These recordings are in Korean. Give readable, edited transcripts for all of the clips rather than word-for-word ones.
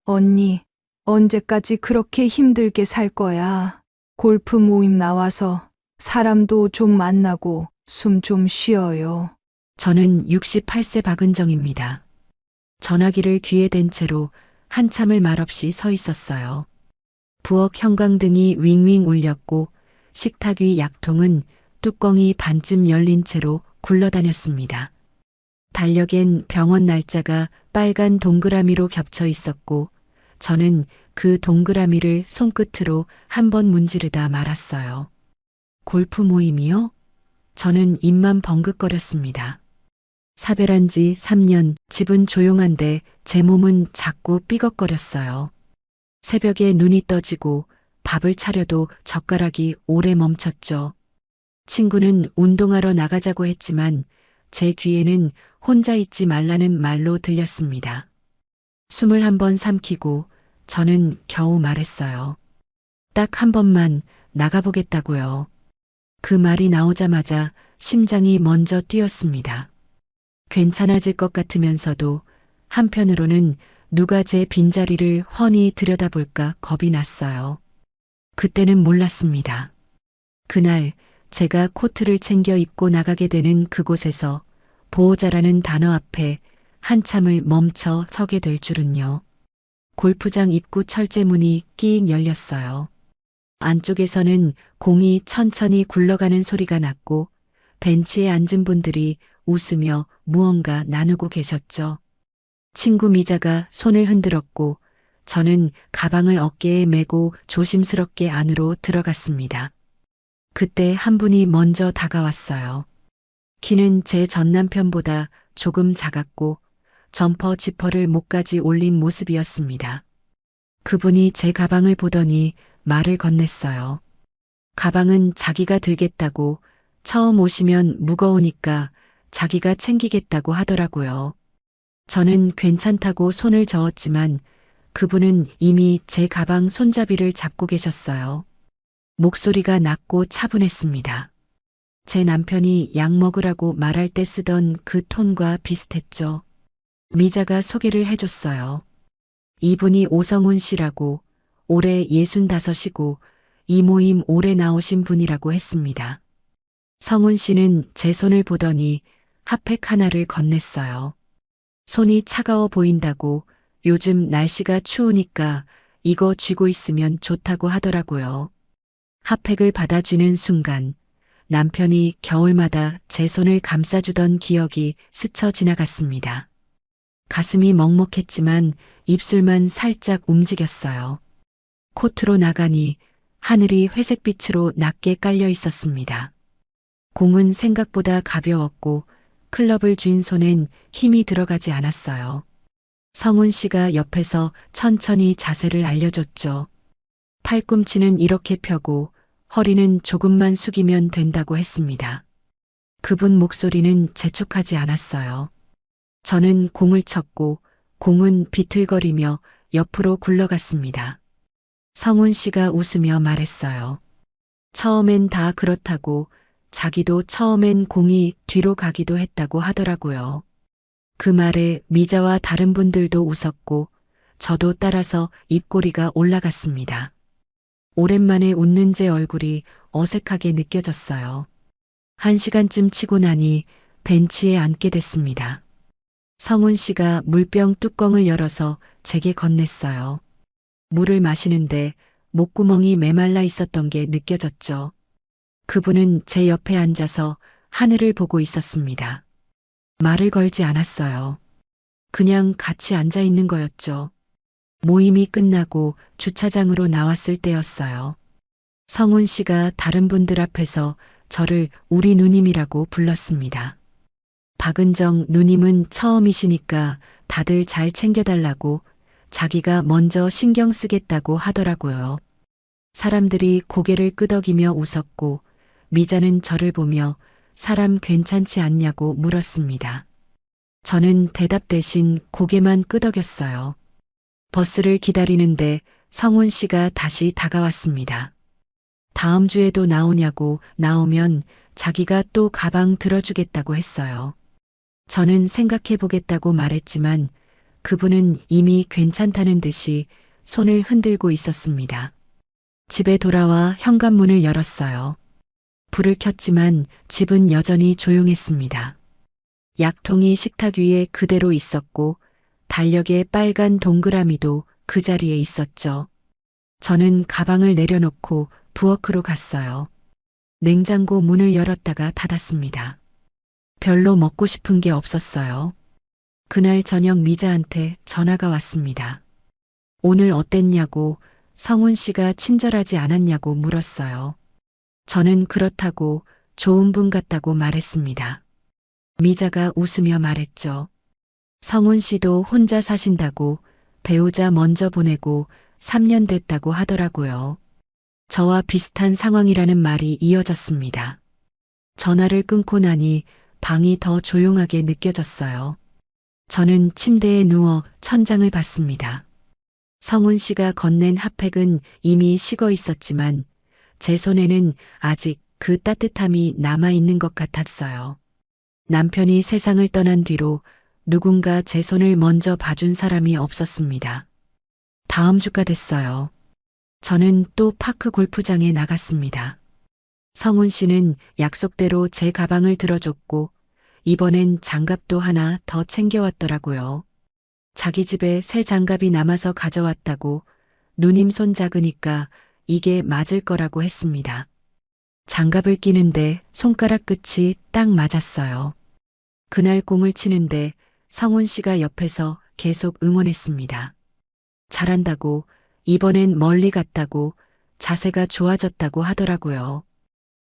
언니, 언제까지 그렇게 힘들게 살 거야? 골프 모임 나와서 사람도 좀 만나고 숨 좀 쉬어요. 저는 68세 박은정입니다. 전화기를 귀에 댄 채로 한참을 말없이 서 있었어요. 부엌 형광등이 윙윙 울렸고 식탁 위 약통은 뚜껑이 반쯤 열린 채로 굴러다녔습니다. 달력엔 병원 날짜가 빨간 동그라미로 겹쳐 있었고 저는 그 동그라미를 손끝으로 한 번 문지르다 말았어요. 골프 모임이요? 저는 입만 벙긋거렸습니다. 사별한 지 3년, 집은 조용한데 제 몸은 자꾸 삐걱거렸어요. 새벽에 눈이 떠지고 밥을 차려도 젓가락이 오래 멈췄죠. 친구는 운동하러 나가자고 했지만 제 귀에는 혼자 있지 말라는 말로 들렸습니다. 숨을 한 번 삼키고 저는 겨우 말했어요. 딱 한 번만 나가보겠다고요. 그 말이 나오자마자 심장이 먼저 뛰었습니다. 괜찮아질 것 같으면서도 한편으로는 누가 제 빈자리를 훤히 들여다볼까 겁이 났어요. 그때는 몰랐습니다. 그날 제가 코트를 챙겨 입고 나가게 되는 그곳에서 보호자라는 단어 앞에 한참을 멈춰 서게 될 줄은요. 골프장 입구 철제문이 끼익 열렸어요. 안쪽에서는 공이 천천히 굴러가는 소리가 났고 벤치에 앉은 분들이 웃으며 무언가 나누고 계셨죠. 친구 미자가 손을 흔들었고 저는 가방을 어깨에 메고 조심스럽게 안으로 들어갔습니다. 그때 한 분이 먼저 다가왔어요. 키는 제 전 남편보다 조금 작았고 점퍼 지퍼를 목까지 올린 모습이었습니다. 그분이 제 가방을 보더니 말을 건넸어요. 가방은 자기가 들겠다고, 처음 오시면 무거우니까 자기가 챙기겠다고 하더라고요. 저는 괜찮다고 손을 저었지만 그분은 이미 제 가방 손잡이를 잡고 계셨어요. 목소리가 낮고 차분했습니다. 제 남편이 약 먹으라고 말할 때 쓰던 그 톤과 비슷했죠. 미자가 소개를 해줬어요. 이분이 오성훈 씨라고 올해 65이고 이 모임 오래 나오신 분이라고 했습니다. 성훈 씨는 제 손을 보더니 핫팩 하나를 건넸어요. 손이 차가워 보인다고 요즘 날씨가 추우니까 이거 쥐고 있으면 좋다고 하더라고요. 핫팩을 받아쥐는 순간 남편이 겨울마다 제 손을 감싸주던 기억이 스쳐 지나갔습니다. 가슴이 먹먹했지만 입술만 살짝 움직였어요. 코트로 나가니 하늘이 회색빛으로 낮게 깔려 있었습니다. 공은 생각보다 가벼웠고 클럽을 쥔 손엔 힘이 들어가지 않았어요. 성훈 씨가 옆에서 천천히 자세를 알려줬죠. 팔꿈치는 이렇게 펴고 허리는 조금만 숙이면 된다고 했습니다. 그분 목소리는 재촉하지 않았어요. 저는 공을 쳤고 공은 비틀거리며 옆으로 굴러갔습니다. 성훈 씨가 웃으며 말했어요. 처음엔 다 그렇다고 자기도 처음엔 공이 뒤로 가기도 했다고 하더라고요. 그 말에 미자와 다른 분들도 웃었고 저도 따라서 입꼬리가 올라갔습니다. 오랜만에 웃는 제 얼굴이 어색하게 느껴졌어요. 1시간쯤 치고 나니 벤치에 앉게 됐습니다. 성훈 씨가 물병 뚜껑을 열어서 제게 건넸어요. 물을 마시는데 목구멍이 메말라 있었던 게 느껴졌죠. 그분은 제 옆에 앉아서 하늘을 보고 있었습니다. 말을 걸지 않았어요. 그냥 같이 앉아 있는 거였죠. 모임이 끝나고 주차장으로 나왔을 때였어요. 성훈 씨가 다른 분들 앞에서 저를 우리 누님이라고 불렀습니다. 박은정 누님은 처음이시니까 다들 잘 챙겨달라고 자기가 먼저 신경 쓰겠다고 하더라고요. 사람들이 고개를 끄덕이며 웃었고 미자는 저를 보며 사람 괜찮지 않냐고 물었습니다. 저는 대답 대신 고개만 끄덕였어요. 버스를 기다리는데 성훈 씨가 다시 다가왔습니다. 다음 주에도 나오냐고 나오면 자기가 또 가방 들어주겠다고 했어요. 저는 생각해 보겠다고 말했지만 그분은 이미 괜찮다는 듯이 손을 흔들고 있었습니다. 집에 돌아와 현관문을 열었어요. 불을 켰지만 집은 여전히 조용했습니다. 약통이 식탁 위에 그대로 있었고 달력의 빨간 동그라미도 그 자리에 있었죠. 저는 가방을 내려놓고 부엌으로 갔어요. 냉장고 문을 열었다가 닫았습니다. 별로 먹고 싶은 게 없었어요. 그날 저녁 미자한테 전화가 왔습니다. 오늘 어땠냐고, 성훈 씨가 친절하지 않았냐고 물었어요. 저는 그렇다고 좋은 분 같다고 말했습니다. 미자가 웃으며 말했죠. 성훈 씨도 혼자 사신다고 배우자 먼저 보내고 3년 됐다고 하더라고요. 저와 비슷한 상황이라는 말이 이어졌습니다. 전화를 끊고 나니 방이 더 조용하게 느껴졌어요. 저는 침대에 누워 천장을 봤습니다. 성훈 씨가 건넨 핫팩은 이미 식어 있었지만 제 손에는 아직 그 따뜻함이 남아있는 것 같았어요. 남편이 세상을 떠난 뒤로 누군가 제 손을 먼저 봐준 사람이 없었습니다. 다음 주가 됐어요. 저는 또 파크 골프장에 나갔습니다. 성훈 씨는 약속대로 제 가방을 들어줬고 이번엔 장갑도 하나 더 챙겨왔더라고요. 자기 집에 새 장갑이 남아서 가져왔다고 누님 손 작으니까 이게 맞을 거라고 했습니다. 장갑을 끼는데 손가락 끝이 딱 맞았어요. 그날 공을 치는데 성훈 씨가 옆에서 계속 응원했습니다. 잘한다고, 이번엔 멀리 갔다고, 자세가 좋아졌다고 하더라고요.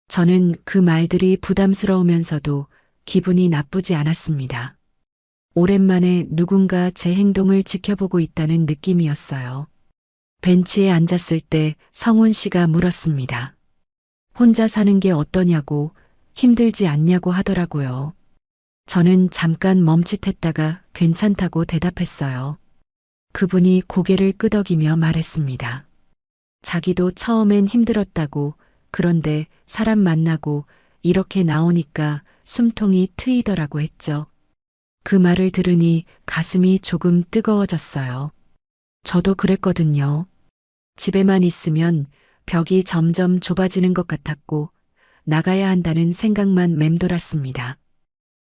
저는 그 말들이 부담스러우면서도 기분이 나쁘지 않았습니다. 오랜만에 누군가 제 행동을 지켜보고 있다는 느낌이었어요. 벤치에 앉았을 때 성훈 씨가 물었습니다. 혼자 사는 게 어떠냐고, 힘들지 않냐고 하더라고요. 저는 잠깐 멈칫했다가 괜찮다고 대답했어요. 그분이 고개를 끄덕이며 말했습니다. 자기도 처음엔 힘들었다고, 그런데 사람 만나고 이렇게 나오니까 숨통이 트이더라고 했죠. 그 말을 들으니 가슴이 조금 뜨거워졌어요. 저도 그랬거든요. 집에만 있으면 벽이 점점 좁아지는 것 같았고 나가야 한다는 생각만 맴돌았습니다.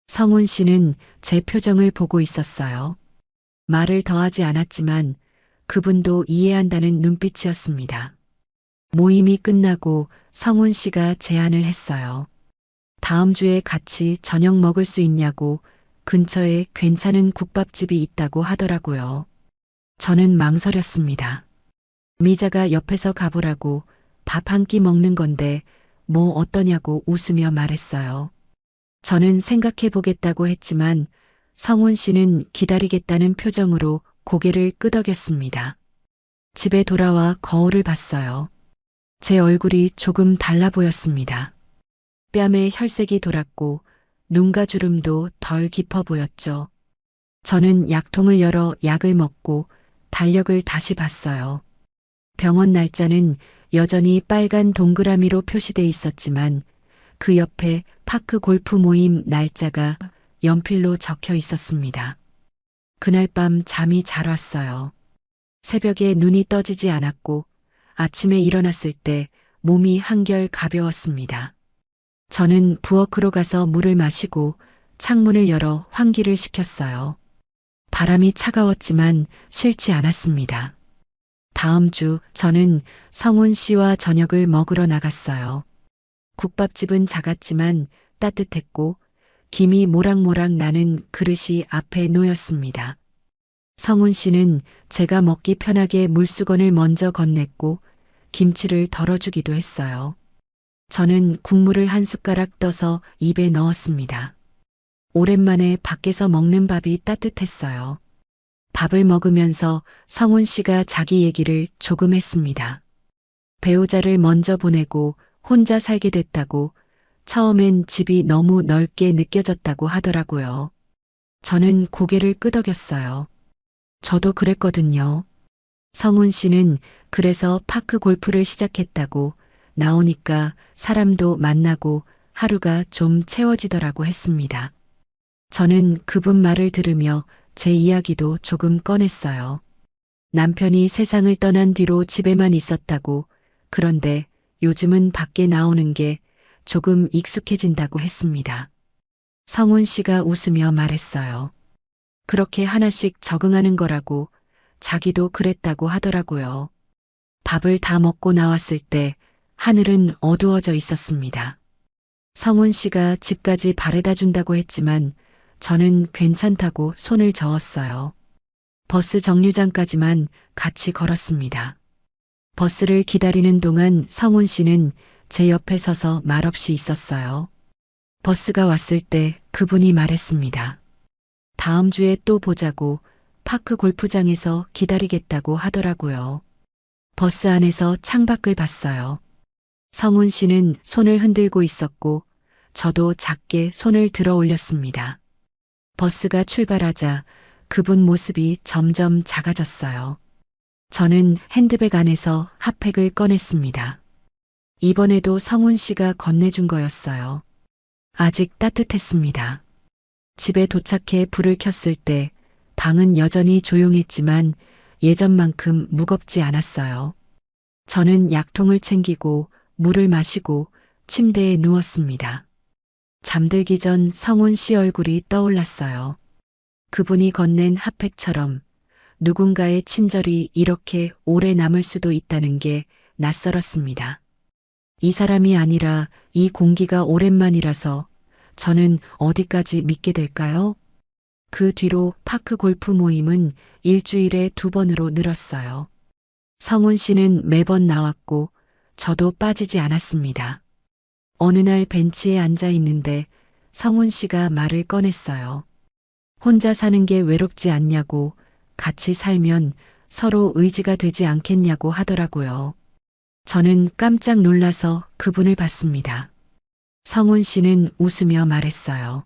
성훈 씨는 제 표정을 보고 있었어요. 말을 더하지 않았지만 그분도 이해한다는 눈빛이었습니다. 모임이 끝나고 성훈 씨가 제안을 했어요. 다음 주에 같이 저녁 먹을 수 있냐고 근처에 괜찮은 국밥집이 있다고 하더라고요. 저는 망설였습니다. 미자가 옆에서 가보라고 밥 한 끼 먹는 건데 뭐 어떠냐고 웃으며 말했어요. 저는 생각해 보겠다고 했지만 성훈 씨는 기다리겠다는 표정으로 고개를 끄덕였습니다. 집에 돌아와 거울을 봤어요. 제 얼굴이 조금 달라 보였습니다. 뺨에 혈색이 돌았고 눈가 주름도 덜 깊어 보였죠. 저는 약통을 열어 약을 먹고 달력을 다시 봤어요. 병원 날짜는 여전히 빨간 동그라미로 표시돼 있었지만 그 옆에 파크 골프 모임 날짜가 연필로 적혀 있었습니다. 그날 밤 잠이 잘 왔어요. 새벽에 눈이 떠지지 않았고 아침에 일어났을 때 몸이 한결 가벼웠습니다. 저는 부엌으로 가서 물을 마시고 창문을 열어 환기를 시켰어요. 바람이 차가웠지만 싫지 않았습니다. 다음 주 저는 성훈 씨와 저녁을 먹으러 나갔어요. 국밥집은 작았지만 따뜻했고 김이 모락모락 나는 그릇이 앞에 놓였습니다. 성훈 씨는 제가 먹기 편하게 물수건을 먼저 건넸고 김치를 덜어주기도 했어요. 저는 국물을 한 숟가락 떠서 입에 넣었습니다. 오랜만에 밖에서 먹는 밥이 따뜻했어요. 밥을 먹으면서 성훈 씨가 자기 얘기를 조금 했습니다. 배우자를 먼저 보내고 혼자 살게 됐다고, 처음엔 집이 너무 넓게 느껴졌다고 하더라고요. 저는 고개를 끄덕였어요. 저도 그랬거든요. 성훈 씨는 그래서 파크 골프를 시작했다고, 나오니까 사람도 만나고 하루가 좀 채워지더라고 했습니다. 저는 그분 말을 들으며 제 이야기도 조금 꺼냈어요. 남편이 세상을 떠난 뒤로 집에만 있었다고, 그런데 요즘은 밖에 나오는 게 조금 익숙해진다고 했습니다. 성훈 씨가 웃으며 말했어요. 그렇게 하나씩 적응하는 거라고, 자기도 그랬다고 하더라고요. 밥을 다 먹고 나왔을 때 하늘은 어두워져 있었습니다. 성훈 씨가 집까지 바래다 준다고 했지만 저는 괜찮다고 손을 저었어요. 버스 정류장까지만 같이 걸었습니다. 버스를 기다리는 동안 성훈 씨는 제 옆에 서서 말없이 있었어요. 버스가 왔을 때 그분이 말했습니다. 다음 주에 또 보자고, 파크 골프장에서 기다리겠다고 하더라고요. 버스 안에서 창밖을 봤어요. 성훈 씨는 손을 흔들고 있었고 저도 작게 손을 들어 올렸습니다. 버스가 출발하자 그분 모습이 점점 작아졌어요. 저는 핸드백 안에서 핫팩을 꺼냈습니다. 이번에도 성훈 씨가 건네준 거였어요. 아직 따뜻했습니다. 집에 도착해 불을 켰을 때 방은 여전히 조용했지만 예전만큼 무겁지 않았어요. 저는 약통을 챙기고 물을 마시고 침대에 누웠습니다. 잠들기 전 성훈 씨 얼굴이 떠올랐어요. 그분이 건넨 핫팩처럼 누군가의 친절이 이렇게 오래 남을 수도 있다는 게 낯설었습니다. 이 사람이 아니라 이 공기가 오랜만이라서 저는 어디까지 믿게 될까요? 그 뒤로 파크 골프 모임은 일주일에 2번으로 늘었어요. 성훈 씨는 매번 나왔고 저도 빠지지 않았습니다. 어느 날 벤치에 앉아 있는데 성훈 씨가 말을 꺼냈어요. 혼자 사는 게 외롭지 않냐고, 같이 살면 서로 의지가 되지 않겠냐고 하더라고요. 저는 깜짝 놀라서 그분을 봤습니다. 성훈 씨는 웃으며 말했어요.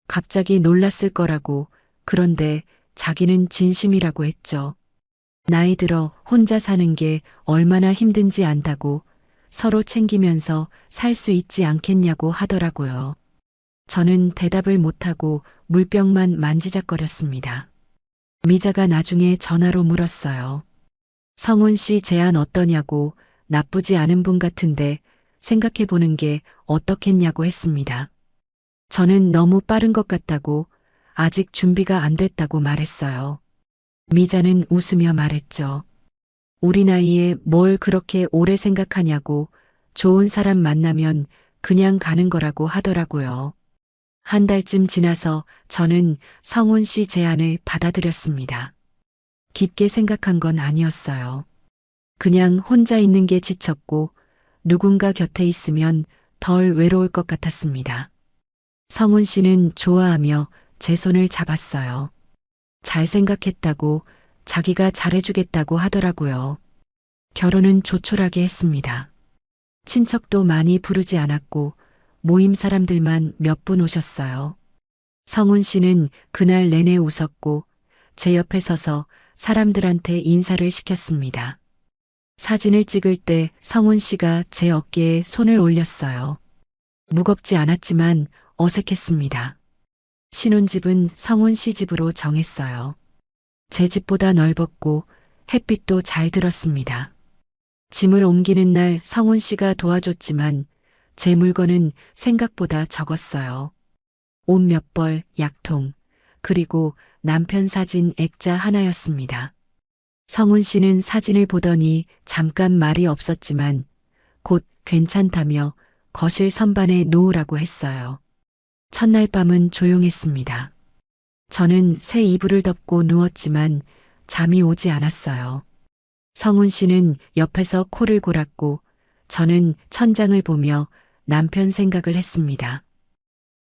갑자기 놀랐을 거라고, 그런데 자기는 진심이라고 했죠. 나이 들어 혼자 사는 게 얼마나 힘든지 안다고, 서로 챙기면서 살 수 있지 않겠냐고 하더라고요. 저는 대답을 못하고 물병만 만지작거렸습니다. 미자가 나중에 전화로 물었어요. 성훈 씨 제안 어떠냐고, 나쁘지 않은 분 같은데 생각해 보는 게 어떻겠냐고 했습니다. 저는 너무 빠른 것 같다고, 아직 준비가 안 됐다고 말했어요. 미자는 웃으며 말했죠. 우리 나이에 뭘 그렇게 오래 생각하냐고, 좋은 사람 만나면 그냥 가는 거라고 하더라고요. 한 달쯤 지나서 저는 성훈 씨 제안을 받아들였습니다. 깊게 생각한 건 아니었어요. 그냥 혼자 있는 게 지쳤고 누군가 곁에 있으면 덜 외로울 것 같았습니다. 성훈 씨는 좋아하며 제 손을 잡았어요. 잘 생각했다고, 자기가 잘해주겠다고 하더라고요. 결혼은 조촐하게 했습니다. 친척도 많이 부르지 않았고 모임 사람들만 몇 분 오셨어요. 성훈 씨는 그날 내내 웃었고 제 옆에 서서 사람들한테 인사를 시켰습니다. 사진을 찍을 때 성훈 씨가 제 어깨에 손을 올렸어요. 무겁지 않았지만 어색했습니다. 신혼집은 성훈 씨 집으로 정했어요. 제 집보다 넓었고 햇빛도 잘 들었습니다. 짐을 옮기는 날 성훈 씨가 도와줬지만 제 물건은 생각보다 적었어요. 옷 몇 벌, 약통, 그리고 남편 사진 액자 하나였습니다. 성훈 씨는 사진을 보더니 잠깐 말이 없었지만 곧 괜찮다며 거실 선반에 놓으라고 했어요. 첫날 밤은 조용했습니다. 저는 새 이불을 덮고 누웠지만 잠이 오지 않았어요. 성훈 씨는 옆에서 코를 골았고 저는 천장을 보며 남편 생각을 했습니다.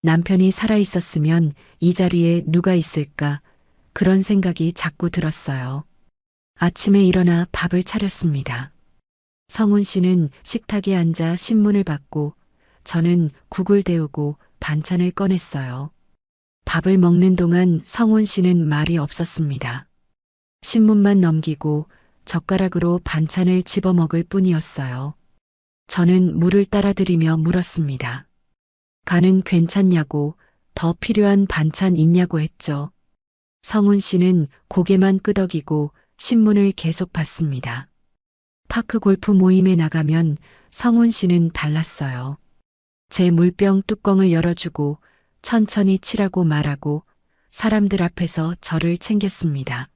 남편이 살아있었으면 이 자리에 누가 있을까, 그런 생각이 자꾸 들었어요. 아침에 일어나 밥을 차렸습니다. 성훈 씨는 식탁에 앉아 신문을 받고 저는 국을 데우고 반찬을 꺼냈어요. 밥을 먹는 동안 성훈 씨는 말이 없었습니다. 신문만 넘기고 젓가락으로 반찬을 집어 먹을 뿐이었어요. 저는 물을 따라드리며 물었습니다. 간은 괜찮냐고, 더 필요한 반찬 있냐고 했죠. 성훈 씨는 고개만 끄덕이고 신문을 계속 봤습니다. 파크 골프 모임에 나가면 성훈 씨는 달랐어요. 제 물병 뚜껑을 열어주고 천천히 치라고 말하고 사람들 앞에서 저를 챙겼습니다.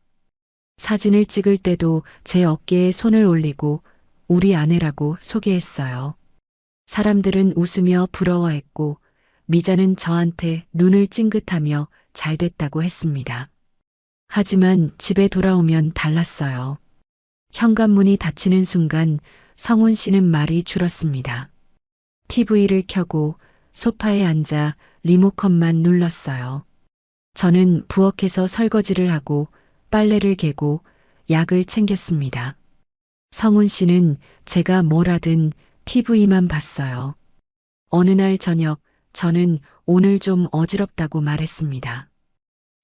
사진을 찍을 때도 제 어깨에 손을 올리고 우리 아내라고 소개했어요. 사람들은 웃으며 부러워했고 미자는 저한테 눈을 찡긋하며 잘 됐다고 했습니다. 하지만 집에 돌아오면 달랐어요. 현관문이 닫히는 순간 성훈 씨는 말이 줄었습니다. TV를 켜고 소파에 앉아 리모컨만 눌렀어요. 저는 부엌에서 설거지를 하고 빨래를 개고 약을 챙겼습니다. 성훈 씨는 제가 뭘 하든 TV만 봤어요. 어느 날 저녁 저는 오늘 좀 어지럽다고 말했습니다.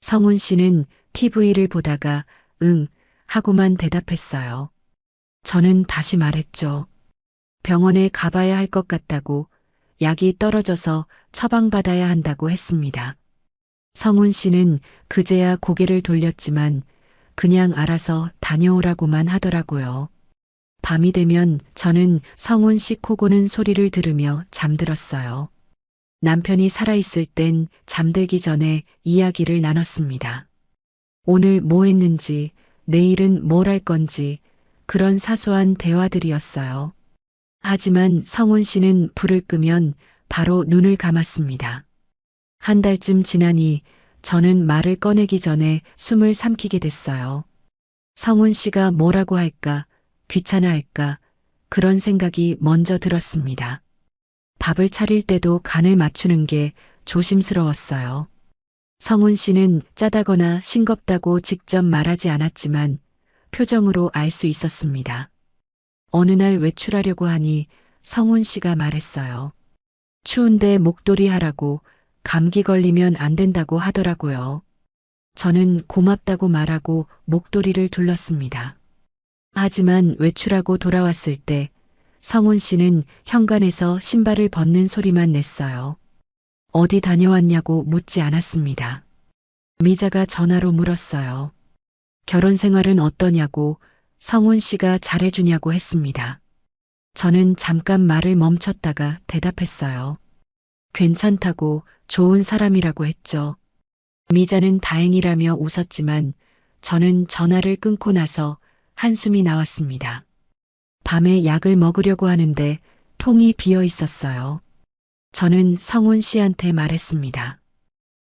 성훈 씨는 TV를 보다가 응 하고만 대답했어요. 저는 다시 말했죠. 병원에 가봐야 할 것 같다고, 약이 떨어져서 처방받아야 한다고 했습니다. 성훈 씨는 그제야 고개를 돌렸지만 그냥 알아서 다녀오라고만 하더라고요. 밤이 되면 저는 성훈 씨 코 고는 소리를 들으며 잠들었어요. 남편이 살아있을 땐 잠들기 전에 이야기를 나눴습니다. 오늘 뭐 했는지, 내일은 뭘 할 건지, 그런 사소한 대화들이었어요. 하지만 성훈 씨는 불을 끄면 바로 눈을 감았습니다. 한 달쯤 지나니 저는 말을 꺼내기 전에 숨을 삼키게 됐어요. 성훈 씨가 뭐라고 할까, 귀찮아할까, 그런 생각이 먼저 들었습니다. 밥을 차릴 때도 간을 맞추는 게 조심스러웠어요. 성훈 씨는 짜다거나 싱겁다고 직접 말하지 않았지만 표정으로 알 수 있었습니다. 어느 날 외출하려고 하니 성훈 씨가 말했어요. 추운데 목도리 하라고, 감기 걸리면 안 된다고 하더라고요. 저는 고맙다고 말하고 목도리를 둘렀습니다. 하지만 외출하고 돌아왔을 때 성훈 씨는 현관에서 신발을 벗는 소리만 냈어요. 어디 다녀왔냐고 묻지 않았습니다. 미자가 전화로 물었어요. 결혼 생활은 어떠냐고, 성훈 씨가 잘해주냐고 했습니다. 저는 잠깐 말을 멈췄다가 대답했어요. 괜찮다고, 좋은 사람이라고 했죠. 미자는 다행이라며 웃었지만 저는 전화를 끊고 나서 한숨이 나왔습니다. 밤에 약을 먹으려고 하는데 통이 비어 있었어요. 저는 성훈 씨한테 말했습니다.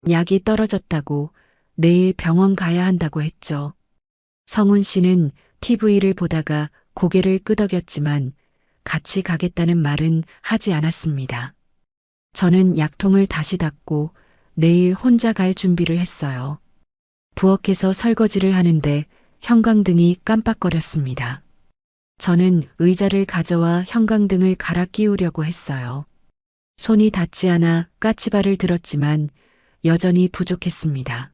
약이 떨어졌다고, 내일 병원 가야 한다고 했죠. 성훈 씨는 TV를 보다가 고개를 끄덕였지만 같이 가겠다는 말은 하지 않았습니다. 저는 약통을 다시 닫고 내일 혼자 갈 준비를 했어요. 부엌에서 설거지를 하는데 형광등이 깜빡거렸습니다. 저는 의자를 가져와 형광등을 갈아 끼우려고 했어요. 손이 닿지 않아 까치발을 들었지만 여전히 부족했습니다.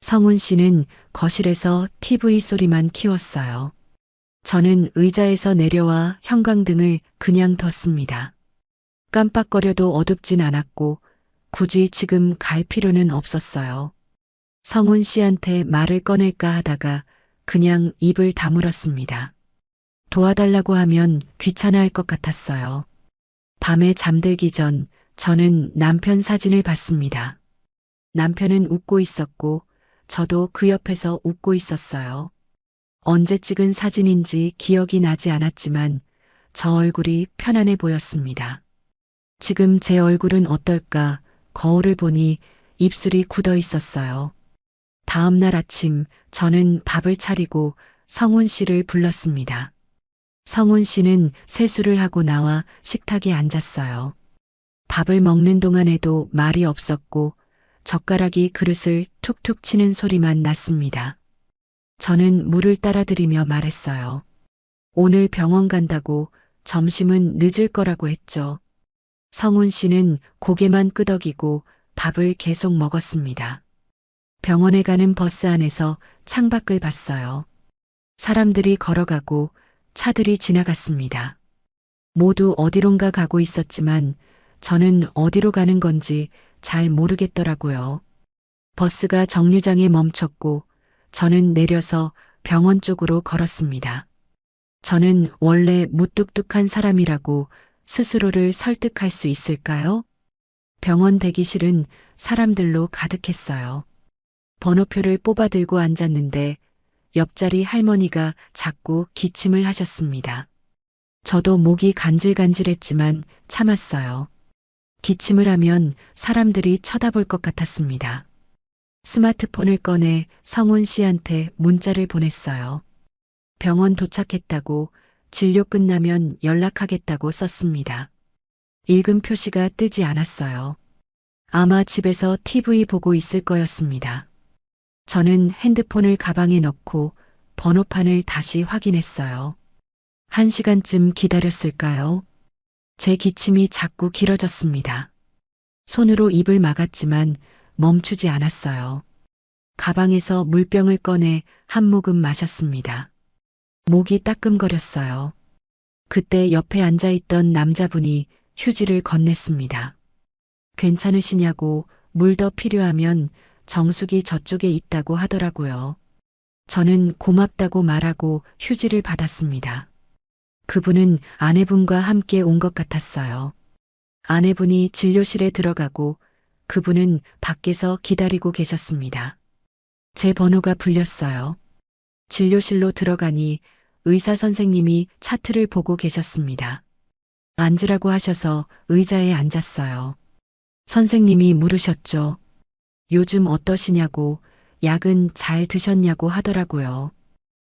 성훈 씨는 거실에서 TV 소리만 키웠어요. 저는 의자에서 내려와 형광등을 그냥 뒀습니다. 깜빡거려도 어둡진 않았고 굳이 지금 갈 필요는 없었어요. 성훈 씨한테 말을 꺼낼까 하다가 그냥 입을 다물었습니다. 도와달라고 하면 귀찮아할 것 같았어요. 밤에 잠들기 전 저는 남편 사진을 봤습니다. 남편은 웃고 있었고 저도 그 옆에서 웃고 있었어요. 언제 찍은 사진인지 기억이 나지 않았지만 저 얼굴이 편안해 보였습니다. 지금 제 얼굴은 어떨까? 거울을 보니 입술이 굳어 있었어요. 다음 날 아침 저는 밥을 차리고 성훈 씨를 불렀습니다. 성훈 씨는 세수를 하고 나와 식탁에 앉았어요. 밥을 먹는 동안에도 말이 없었고 젓가락이 그릇을 툭툭 치는 소리만 났습니다. 저는 물을 따라드리며 말했어요. 오늘 병원 간다고, 점심은 늦을 거라고 했죠. 성훈 씨는 고개만 끄덕이고 밥을 계속 먹었습니다. 병원에 가는 버스 안에서 창밖을 봤어요. 사람들이 걸어가고 차들이 지나갔습니다. 모두 어디론가 가고 있었지만 저는 어디로 가는 건지 잘 모르겠더라고요. 버스가 정류장에 멈췄고 저는 내려서 병원 쪽으로 걸었습니다. 저는 원래 무뚝뚝한 사람이라고 스스로를 설득할 수 있을까요? 병원 대기실은 사람들로 가득했어요. 번호표를 뽑아 들고 앉았는데 옆자리 할머니가 자꾸 기침을 하셨습니다. 저도 목이 간질간질했지만 참았어요. 기침을 하면 사람들이 쳐다볼 것 같았습니다. 스마트폰을 꺼내 성훈 씨한테 문자를 보냈어요. 병원 도착했다고, 진료 끝나면 연락하겠다고 썼습니다. 읽음 표시가 뜨지 않았어요. 아마 집에서 TV 보고 있을 거였습니다. 저는 핸드폰을 가방에 넣고 번호판을 다시 확인했어요. 1시간쯤 기다렸을까요? 제 기침이 자꾸 길어졌습니다. 손으로 입을 막았지만 멈추지 않았어요. 가방에서 물병을 꺼내 한 모금 마셨습니다. 목이 따끔거렸어요. 그때 옆에 앉아있던 남자분이 휴지를 건넸습니다. 괜찮으시냐고, 물 더 필요하면 정수기 저쪽에 있다고 하더라고요. 저는 고맙다고 말하고 휴지를 받았습니다. 그분은 아내분과 함께 온 것 같았어요. 아내분이 진료실에 들어가고 그분은 밖에서 기다리고 계셨습니다. 제 번호가 불렸어요. 진료실로 들어가니 의사 선생님이 차트를 보고 계셨습니다. 앉으라고 하셔서 의자에 앉았어요. 선생님이 물으셨죠. 요즘 어떠시냐고, 약은 잘 드셨냐고 하더라고요.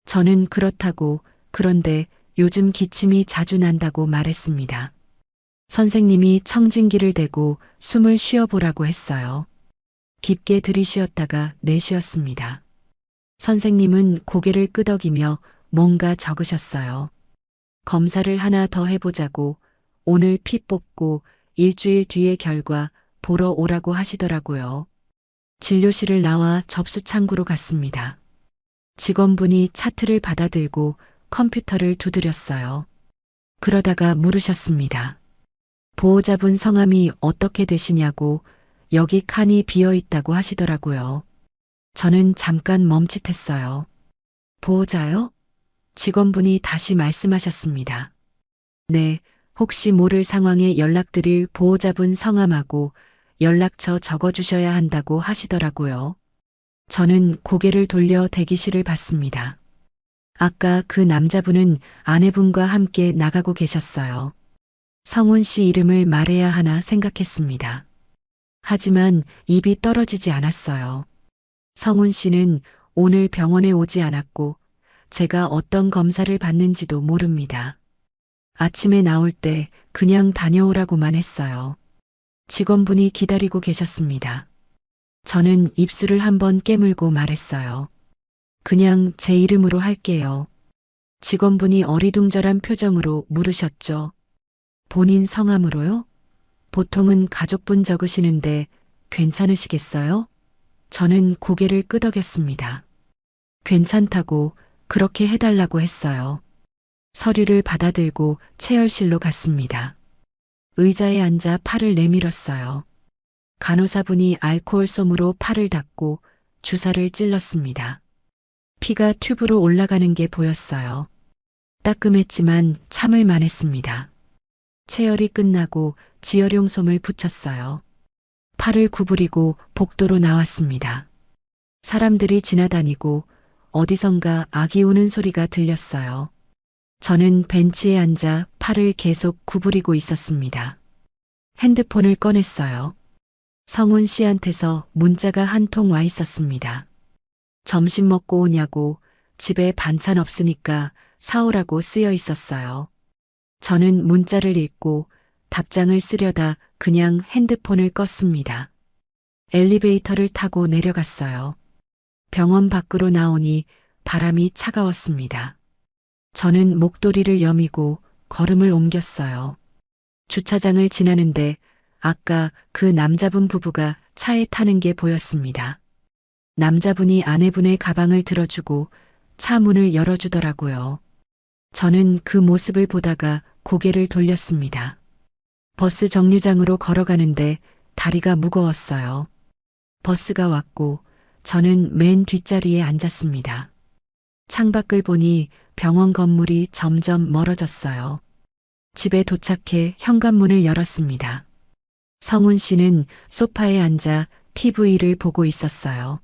저는 그렇다고, 그런데 요즘 기침이 자주 난다고 말했습니다. 선생님이 청진기를 대고 숨을 쉬어보라고 했어요. 깊게 들이쉬었다가 내쉬었습니다. 선생님은 고개를 끄덕이며 뭔가 적으셨어요. 검사를 하나 더 해보자고, 오늘 피 뽑고 일주일 뒤에 결과 보러 오라고 하시더라고요. 진료실을 나와 접수 창구로 갔습니다. 직원분이 차트를 받아들고 컴퓨터를 두드렸어요. 그러다가 물으셨습니다. 보호자분 성함이 어떻게 되시냐고, 여기 칸이 비어 있다고 하시더라고요. 저는 잠깐 멈칫했어요. 보호자요? 직원분이 다시 말씀하셨습니다. 네, 혹시 모를 상황에 연락드릴 보호자분 성함하고 연락처 적어주셔야 한다고 하시더라고요. 저는 고개를 돌려 대기실을 봤습니다. 아까 그 남자분은 아내분과 함께 나가고 계셨어요. 성훈 씨 이름을 말해야 하나 생각했습니다. 하지만 입이 떨어지지 않았어요. 성훈 씨는 오늘 병원에 오지 않았고 제가 어떤 검사를 받는지도 모릅니다. 아침에 나올 때 그냥 다녀오라고만 했어요. 직원분이 기다리고 계셨습니다. 저는 입술을 한번 깨물고 말했어요. 그냥 제 이름으로 할게요. 직원분이 어리둥절한 표정으로 물으셨죠. 본인 성함으로요? 보통은 가족분 적으시는데 괜찮으시겠어요? 저는 고개를 끄덕였습니다. 괜찮다고, 그렇게 해달라고 했어요. 서류를 받아들고 체열실로 갔습니다. 의자에 앉아 팔을 내밀었어요. 간호사분이 알코올 솜으로 팔을 닦고 주사를 찔렀습니다. 피가 튜브로 올라가는 게 보였어요. 따끔했지만 참을 만했습니다. 체열이 끝나고 지혈용 솜을 붙였어요. 팔을 구부리고 복도로 나왔습니다. 사람들이 지나다니고 어디선가 아기 우는 소리가 들렸어요. 저는 벤치에 앉아 팔을 계속 구부리고 있었습니다. 핸드폰을 꺼냈어요. 성훈 씨한테서 문자가 한 통 와 있었습니다. 점심 먹고 오냐고, 집에 반찬 없으니까 사오라고 쓰여 있었어요. 저는 문자를 읽고 답장을 쓰려다 그냥 핸드폰을 껐습니다. 엘리베이터를 타고 내려갔어요. 병원 밖으로 나오니 바람이 차가웠습니다. 저는 목도리를 여미고 걸음을 옮겼어요. 주차장을 지나는데 아까 그 남자분 부부가 차에 타는 게 보였습니다. 남자분이 아내분의 가방을 들어주고 차 문을 열어주더라고요. 저는 그 모습을 보다가 고개를 돌렸습니다. 버스 정류장으로 걸어가는데 다리가 무거웠어요. 버스가 왔고 저는 맨 뒷자리에 앉았습니다. 창밖을 보니 병원 건물이 점점 멀어졌어요. 집에 도착해 현관문을 열었습니다. 성훈 씨는 소파에 앉아 TV를 보고 있었어요.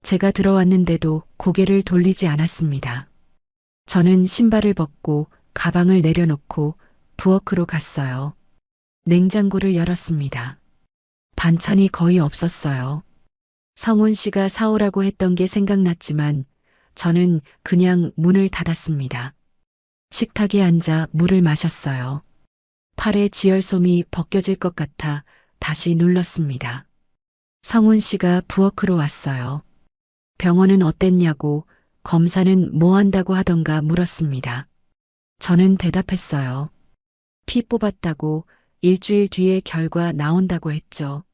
제가 들어왔는데도 고개를 돌리지 않았습니다. 저는 신발을 벗고 가방을 내려놓고 부엌으로 갔어요. 냉장고를 열었습니다. 반찬이 거의 없었어요. 성훈 씨가 사오라고 했던 게 생각났지만 저는 그냥 문을 닫았습니다. 식탁에 앉아 물을 마셨어요. 팔에 지혈솜이 벗겨질 것 같아 다시 눌렀습니다. 성훈 씨가 부엌으로 왔어요. 병원은 어땠냐고, 검사는 뭐 한다고 하던가 물었습니다. 저는 대답했어요. 피 뽑았다고, 일주일 뒤에 결과 나온다고 했죠.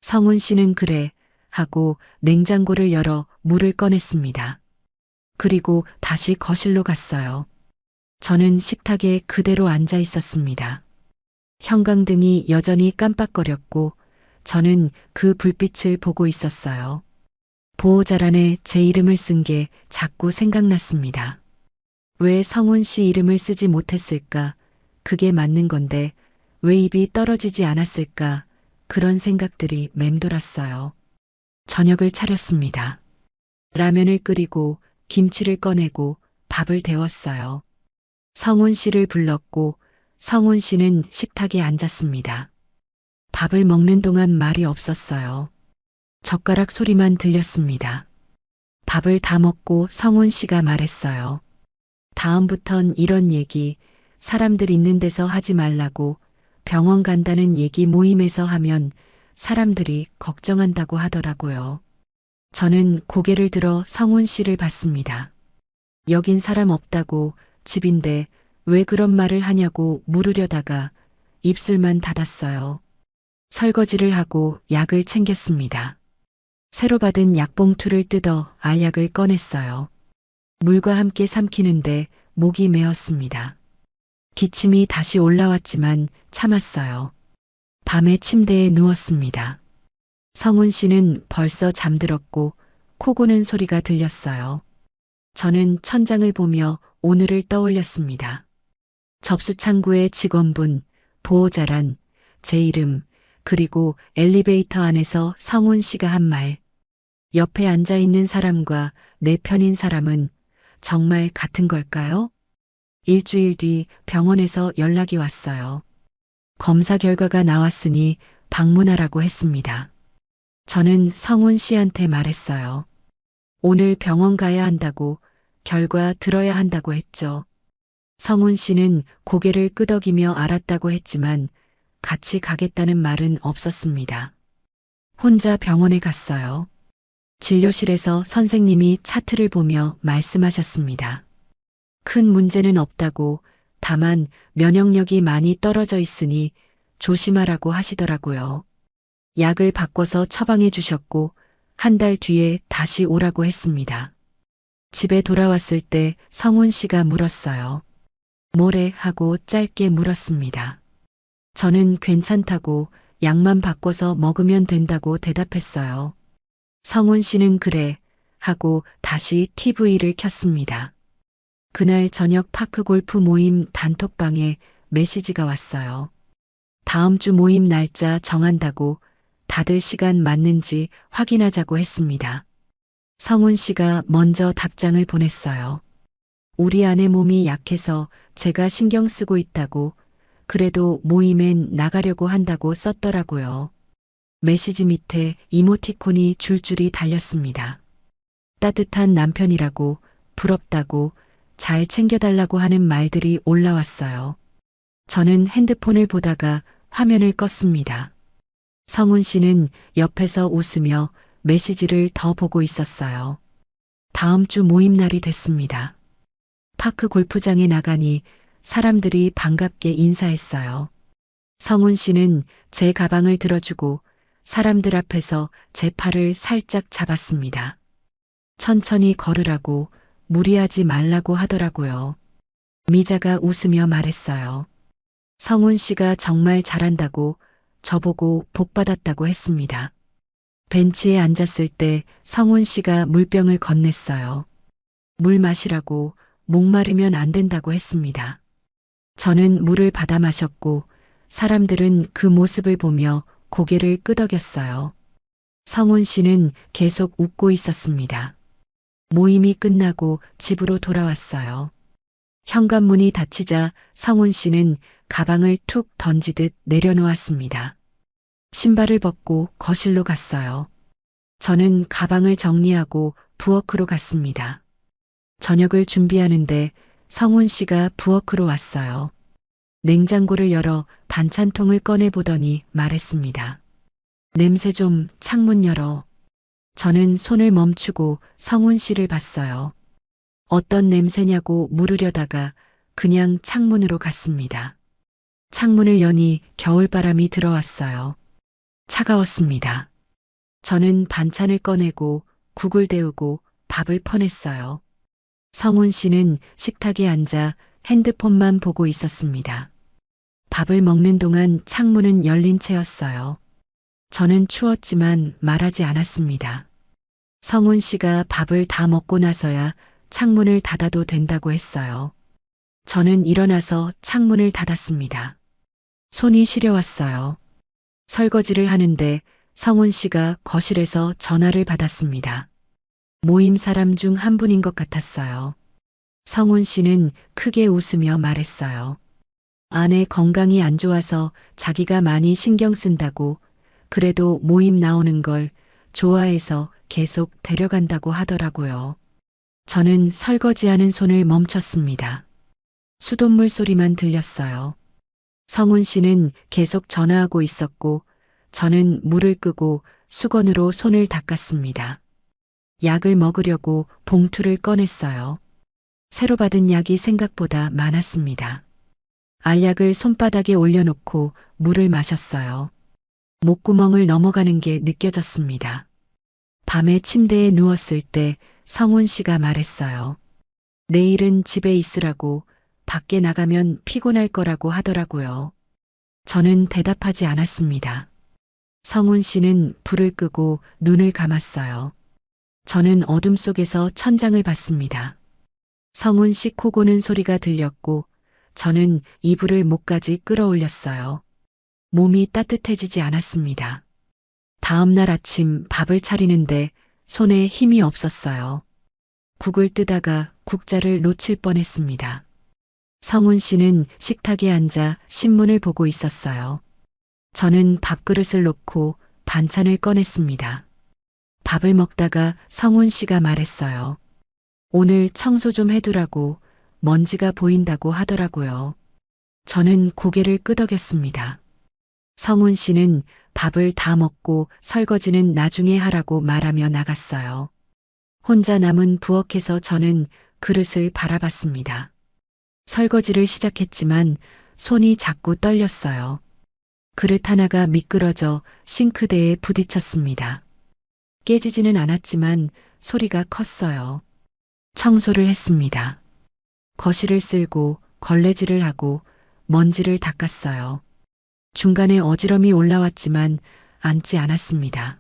성훈 씨는 그래 하고 냉장고를 열어 물을 꺼냈습니다. 그리고 다시 거실로 갔어요. 저는 식탁에 그대로 앉아 있었습니다. 형광등이 여전히 깜빡거렸고 저는 그 불빛을 보고 있었어요. 보호자란에 제 이름을 쓴 게 자꾸 생각났습니다. 왜 성훈 씨 이름을 쓰지 못했을까? 그게 맞는 건데 왜 입이 떨어지지 않았을까? 그런 생각들이 맴돌았어요. 저녁을 차렸습니다. 라면을 끓이고 김치를 꺼내고 밥을 데웠어요. 성훈 씨를 불렀고 성훈 씨는 식탁에 앉았습니다. 밥을 먹는 동안 말이 없었어요. 젓가락 소리만 들렸습니다. 밥을 다 먹고 성훈 씨가 말했어요. 다음부턴 이런 얘기 사람들 있는 데서 하지 말라고, 병원 간다는 얘기 모임에서 하면 사람들이 걱정한다고 하더라고요. 저는 고개를 들어 성훈 씨를 봤습니다. 여긴 사람 없다고, 집인데 왜 그런 말을 하냐고 물으려다가 입술만 닫았어요. 설거지를 하고 약을 챙겼습니다. 새로 받은 약봉투를 뜯어 알약을 꺼냈어요. 물과 함께 삼키는데 목이 메었습니다. 기침이 다시 올라왔지만 참았어요. 밤에 침대에 누웠습니다. 성훈 씨는 벌써 잠들었고 코 고는 소리가 들렸어요. 저는 천장을 보며 오늘을 떠올렸습니다. 접수창구의 직원분, 보호자란, 제 이름, 그리고 엘리베이터 안에서 성훈 씨가 한 말. 옆에 앉아 있는 사람과 내 편인 사람은 정말 같은 걸까요? 일주일 뒤 병원에서 연락이 왔어요. 검사 결과가 나왔으니 방문하라고 했습니다. 저는 성훈 씨한테 말했어요. 오늘 병원 가야 한다고, 결과 들어야 한다고 했죠. 성훈 씨는 고개를 끄덕이며 알았다고 했지만 같이 가겠다는 말은 없었습니다. 혼자 병원에 갔어요. 진료실에서 선생님이 차트를 보며 말씀하셨습니다. 큰 문제는 없다고, 다만 면역력이 많이 떨어져 있으니 조심하라고 하시더라고요. 약을 바꿔서 처방해 주셨고 한 달 뒤에 다시 오라고 했습니다. 집에 돌아왔을 때 성훈 씨가 물었어요. 뭐래 하고 짧게 물었습니다. 저는 괜찮다고, 약만 바꿔서 먹으면 된다고 대답했어요. 성훈 씨는 그래 하고 다시 TV를 켰습니다. 그날 저녁 파크 골프 모임 단톡방에 메시지가 왔어요. 다음 주 모임 날짜 정한다고, 다들 시간 맞는지 확인하자고 했습니다. 성훈 씨가 먼저 답장을 보냈어요. 우리 아내 몸이 약해서 제가 신경 쓰고 있다고, 그래도 모임엔 나가려고 한다고 썼더라고요. 메시지 밑에 이모티콘이 줄줄이 달렸습니다. 따뜻한 남편이라고, 부럽다고, 잘 챙겨달라고 하는 말들이 올라왔어요. 저는 핸드폰을 보다가 화면을 껐습니다. 성훈 씨는 옆에서 웃으며 메시지를 더 보고 있었어요. 다음 주 모임 날이 됐습니다. 파크 골프장에 나가니 사람들이 반갑게 인사했어요. 성훈 씨는 제 가방을 들어주고 사람들 앞에서 제 팔을 살짝 잡았습니다. 천천히 걸으라고, 무리하지 말라고 하더라고요. 미자가 웃으며 말했어요. 성훈 씨가 정말 잘한다고, 저보고 복 받았다고 했습니다. 벤치에 앉았을 때 성훈 씨가 물병을 건넸어요. 물 마시라고, 목마르면 안 된다고 했습니다. 저는 물을 받아 마셨고 사람들은 그 모습을 보며 고개를 끄덕였어요. 성훈 씨는 계속 웃고 있었습니다. 모임이 끝나고 집으로 돌아왔어요. 현관문이 닫히자 성훈 씨는 가방을 툭 던지듯 내려놓았습니다. 신발을 벗고 거실로 갔어요. 저는 가방을 정리하고 부엌으로 갔습니다. 저녁을 준비하는데 성훈 씨가 부엌으로 왔어요. 냉장고를 열어 반찬통을 꺼내보더니 말했습니다. 냄새 좀, 창문 열어. 저는 손을 멈추고 성훈 씨를 봤어요. 어떤 냄새냐고 물으려다가 그냥 창문으로 갔습니다. 창문을 여니 겨울바람이 들어왔어요. 차가웠습니다. 저는 반찬을 꺼내고 국을 데우고 밥을 퍼냈어요. 성훈 씨는 식탁에 앉아 핸드폰만 보고 있었습니다. 밥을 먹는 동안 창문은 열린 채였어요. 저는 추웠지만 말하지 않았습니다. 성훈 씨가 밥을 다 먹고 나서야 창문을 닫아도 된다고 했어요. 저는 일어나서 창문을 닫았습니다. 손이 시려왔어요. 설거지를 하는데 성훈 씨가 거실에서 전화를 받았습니다. 모임 사람 중 한 분인 것 같았어요. 성훈 씨는 크게 웃으며 말했어요. 아내 건강이 안 좋아서 자기가 많이 신경 쓴다고, 그래도 모임 나오는 걸 좋아해서 계속 데려간다고 하더라고요. 저는 설거지하는 손을 멈췄습니다. 수돗물 소리만 들렸어요. 성훈 씨는 계속 전화하고 있었고 저는 물을 끄고 수건으로 손을 닦았습니다. 약을 먹으려고 봉투를 꺼냈어요. 새로 받은 약이 생각보다 많았습니다. 알약을 손바닥에 올려놓고 물을 마셨어요. 목구멍을 넘어가는 게 느껴졌습니다. 밤에 침대에 누웠을 때 성훈 씨가 말했어요. 내일은 집에 있으라고, 밖에 나가면 피곤할 거라고 하더라고요. 저는 대답하지 않았습니다. 성훈 씨는 불을 끄고 눈을 감았어요. 저는 어둠 속에서 천장을 봤습니다. 성훈 씨 코 고는 소리가 들렸고 저는 이불을 목까지 끌어올렸어요. 몸이 따뜻해지지 않았습니다. 다음 날 아침 밥을 차리는데 손에 힘이 없었어요. 국을 뜨다가 국자를 놓칠 뻔했습니다. 성훈 씨는 식탁에 앉아 신문을 보고 있었어요. 저는 밥그릇을 놓고 반찬을 꺼냈습니다. 밥을 먹다가 성훈 씨가 말했어요. 오늘 청소 좀 해두라고, 먼지가 보인다고 하더라고요. 저는 고개를 끄덕였습니다. 성훈 씨는 밥을 다 먹고 설거지는 나중에 하라고 말하며 나갔어요. 혼자 남은 부엌에서 저는 그릇을 바라봤습니다. 설거지를 시작했지만 손이 자꾸 떨렸어요. 그릇 하나가 미끄러져 싱크대에 부딪혔습니다. 깨지지는 않았지만 소리가 컸어요. 청소를 했습니다. 거실을 쓸고 걸레질을 하고 먼지를 닦았어요. 중간에 어지럼이 올라왔지만 앉지 않았습니다.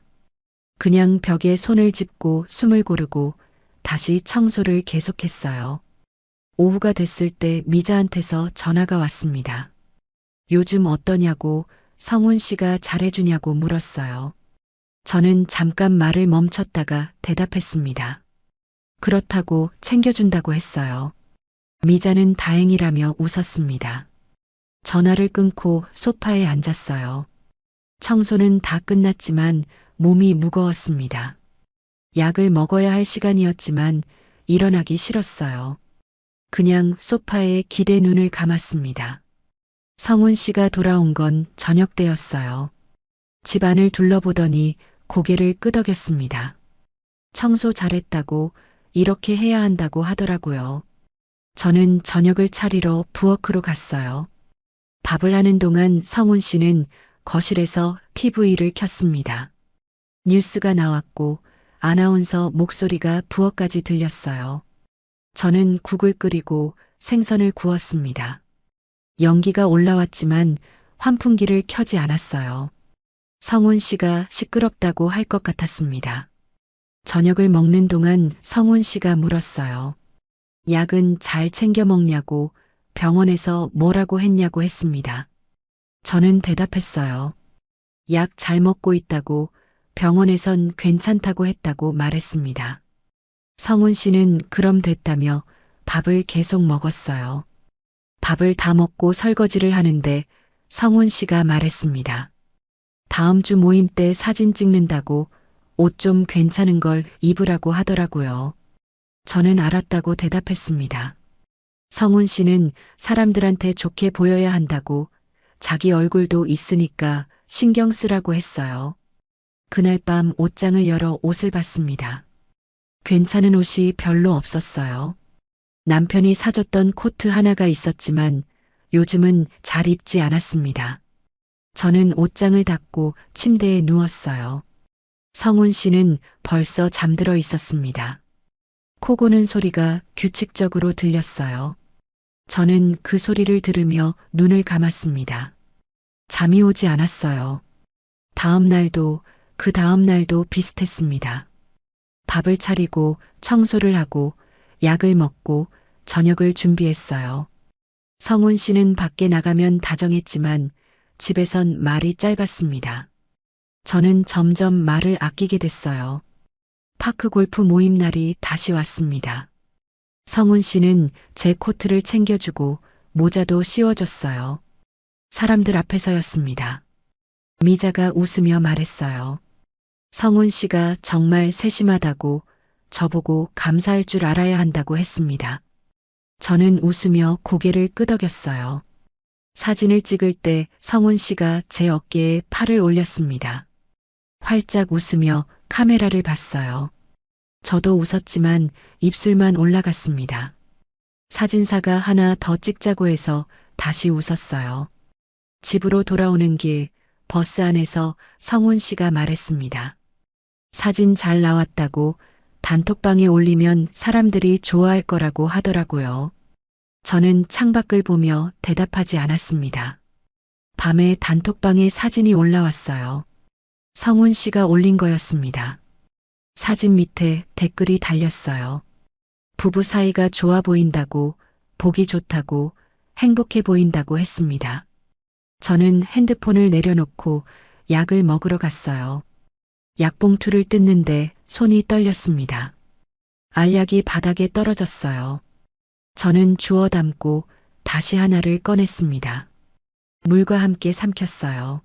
그냥 벽에 손을 짚고 숨을 고르고 다시 청소를 계속했어요. 오후가 됐을 때 미자한테서 전화가 왔습니다. 요즘 어떠냐고, 성훈 씨가 잘해주냐고 물었어요. 저는 잠깐 말을 멈췄다가 대답했습니다. 그렇다고 챙겨준다고 했어요. 미자는 다행이라며 웃었습니다. 전화를 끊고 소파에 앉았어요. 청소는 다 끝났지만 몸이 무거웠습니다. 약을 먹어야 할 시간이었지만 일어나기 싫었어요. 그냥 소파에 기대 눈을 감았습니다. 성훈 씨가 돌아온 건 저녁 때였어요. 집안을 둘러보더니 고개를 끄덕였습니다. 청소 잘했다고, 이렇게 해야 한다고 하더라고요. 저는 저녁을 차리러 부엌으로 갔어요. 밥을 하는 동안 성훈 씨는 거실에서 TV를 켰습니다. 뉴스가 나왔고 아나운서 목소리가 부엌까지 들렸어요. 저는 국을 끓이고 생선을 구웠습니다. 연기가 올라왔지만 환풍기를 켜지 않았어요. 성훈 씨가 시끄럽다고 할 것 같았습니다. 저녁을 먹는 동안 성훈 씨가 물었어요. 약은 잘 챙겨 먹냐고, 병원에서 뭐라고 했냐고 했습니다. 저는 대답했어요. 약 잘 먹고 있다고, 병원에선 괜찮다고 했다고 말했습니다. 성훈 씨는 그럼 됐다며 밥을 계속 먹었어요. 밥을 다 먹고 설거지를 하는데 성훈 씨가 말했습니다. 다음 주 모임 때 사진 찍는다고 옷 좀 괜찮은 걸 입으라고 하더라고요. 저는 알았다고 대답했습니다. 성훈 씨는 사람들한테 좋게 보여야 한다고 자기 얼굴도 있으니까 신경 쓰라고 했어요. 그날 밤 옷장을 열어 옷을 봤습니다. 괜찮은 옷이 별로 없었어요. 남편이 사줬던 코트 하나가 있었지만 요즘은 잘 입지 않았습니다. 저는 옷장을 닫고 침대에 누웠어요. 성훈 씨는 벌써 잠들어 있었습니다. 코 고는 소리가 규칙적으로 들렸어요. 저는 그 소리를 들으며 눈을 감았습니다. 잠이 오지 않았어요. 다음 날도 그 다음 날도 비슷했습니다. 밥을 차리고 청소를 하고 약을 먹고 저녁을 준비했어요. 성훈 씨는 밖에 나가면 다정했지만 집에선 말이 짧았습니다. 저는 점점 말을 아끼게 됐어요. 파크 골프 모임 날이 다시 왔습니다. 성훈 씨는 제 코트를 챙겨주고 모자도 씌워줬어요. 사람들 앞에서였습니다. 미자가 웃으며 말했어요. 성훈 씨가 정말 세심하다고 저보고 감사할 줄 알아야 한다고 했습니다. 저는 웃으며 고개를 끄덕였어요. 사진을 찍을 때 성훈 씨가 제 어깨에 팔을 올렸습니다. 활짝 웃으며 카메라를 봤어요. 저도 웃었지만 입술만 올라갔습니다. 사진사가 하나 더 찍자고 해서 다시 웃었어요. 집으로 돌아오는 길 버스 안에서 성훈 씨가 말했습니다. 사진 잘 나왔다고 단톡방에 올리면 사람들이 좋아할 거라고 하더라고요. 저는 창밖을 보며 대답하지 않았습니다. 밤에 단톡방에 사진이 올라왔어요. 성훈 씨가 올린 거였습니다. 사진 밑에 댓글이 달렸어요. 부부 사이가 좋아 보인다고, 보기 좋다고, 행복해 보인다고 했습니다. 저는 핸드폰을 내려놓고 약을 먹으러 갔어요. 약봉투를 뜯는데 손이 떨렸습니다. 알약이 바닥에 떨어졌어요. 저는 주워 담고 다시 하나를 꺼냈습니다. 물과 함께 삼켰어요.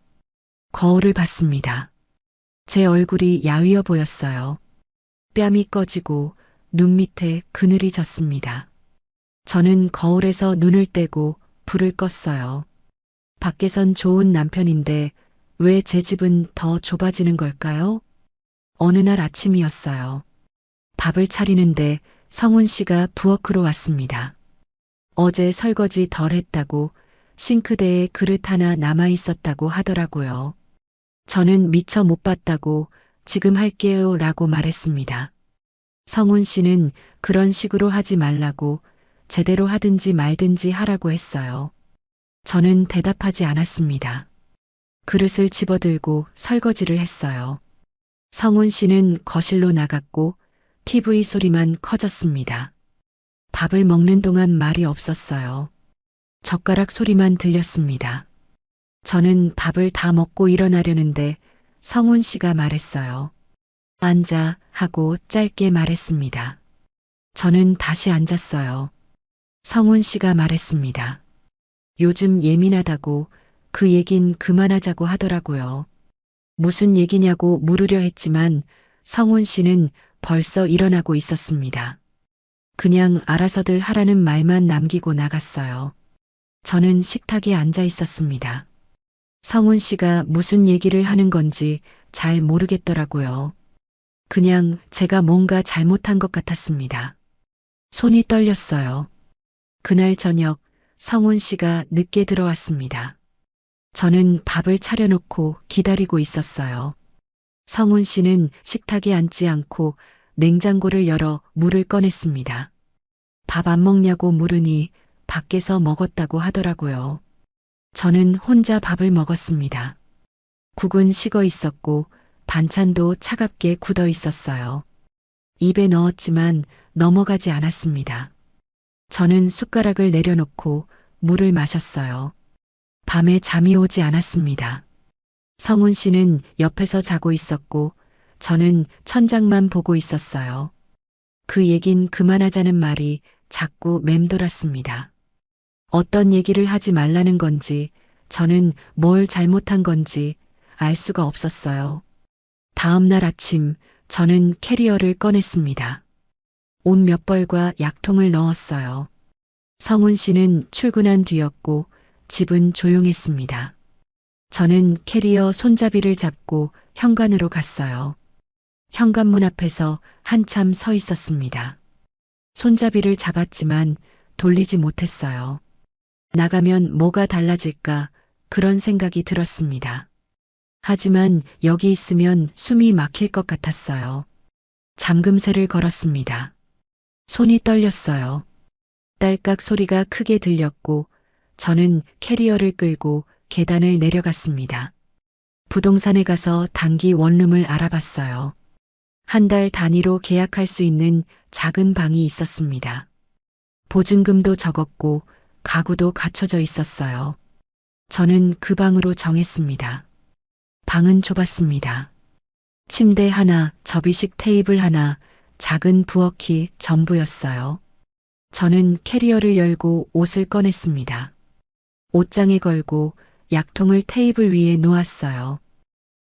거울을 봤습니다. 제 얼굴이 야위어 보였어요. 뺨이 꺼지고 눈 밑에 그늘이 졌습니다. 저는 거울에서 눈을 떼고 불을 껐어요. 밖에선 좋은 남편인데 왜 제 집은 더 좁아지는 걸까요? 어느 날 아침이었어요. 밥을 차리는데 성훈 씨가 부엌으로 왔습니다. 어제 설거지 덜 했다고 싱크대에 그릇 하나 남아 있었다고 하더라고요. 저는 미처 못 봤다고 지금 할게요 라고 말했습니다. 성훈 씨는 그런 식으로 하지 말라고 제대로 하든지 말든지 하라고 했어요. 저는 대답하지 않았습니다. 그릇을 집어들고 설거지를 했어요. 성훈 씨는 거실로 나갔고 TV 소리만 커졌습니다. 밥을 먹는 동안 말이 없었어요. 젓가락 소리만 들렸습니다. 저는 밥을 다 먹고 일어나려는데 성훈 씨가 말했어요. 앉아 하고 짧게 말했습니다. 저는 다시 앉았어요. 성훈 씨가 말했습니다. 요즘 예민하다고 그 얘긴 그만하자고 하더라고요. 무슨 얘기냐고 물으려 했지만 성훈 씨는 벌써 일어나고 있었습니다. 그냥 알아서들 하라는 말만 남기고 나갔어요. 저는 식탁에 앉아 있었습니다. 성훈 씨가 무슨 얘기를 하는 건지 잘 모르겠더라고요. 그냥 제가 뭔가 잘못한 것 같았습니다. 손이 떨렸어요. 그날 저녁 성훈 씨가 늦게 들어왔습니다. 저는 밥을 차려놓고 기다리고 있었어요. 성훈 씨는 식탁에 앉지 않고 냉장고를 열어 물을 꺼냈습니다. 밥 안 먹냐고 물으니 밖에서 먹었다고 하더라고요. 저는 혼자 밥을 먹었습니다. 국은 식어 있었고 반찬도 차갑게 굳어 있었어요. 입에 넣었지만 넘어가지 않았습니다. 저는 숟가락을 내려놓고 물을 마셨어요. 밤에 잠이 오지 않았습니다. 성훈 씨는 옆에서 자고 있었고 저는 천장만 보고 있었어요. 그 얘긴 그만하자는 말이 자꾸 맴돌았습니다. 어떤 얘기를 하지 말라는 건지 저는 뭘 잘못한 건지 알 수가 없었어요. 다음 날 아침 저는 캐리어를 꺼냈습니다. 옷 몇 벌과 약통을 넣었어요. 성훈 씨는 출근한 뒤였고 집은 조용했습니다. 저는 캐리어 손잡이를 잡고 현관으로 갔어요. 현관문 앞에서 한참 서 있었습니다. 손잡이를 잡았지만 돌리지 못했어요. 나가면 뭐가 달라질까 그런 생각이 들었습니다. 하지만 여기 있으면 숨이 막힐 것 같았어요. 잠금쇠를 걸었습니다. 손이 떨렸어요. 딸깍 소리가 크게 들렸고 저는 캐리어를 끌고 계단을 내려갔습니다. 부동산에 가서 단기 원룸을 알아봤어요. 한 달 단위로 계약할 수 있는 작은 방이 있었습니다. 보증금도 적었고 가구도 갖춰져 있었어요. 저는 그 방으로 정했습니다. 방은 좁았습니다. 침대 하나, 접이식 테이블 하나, 작은 부엌이 전부였어요. 저는 캐리어를 열고 옷을 꺼냈습니다. 옷장에 걸고 약통을 테이블 위에 놓았어요.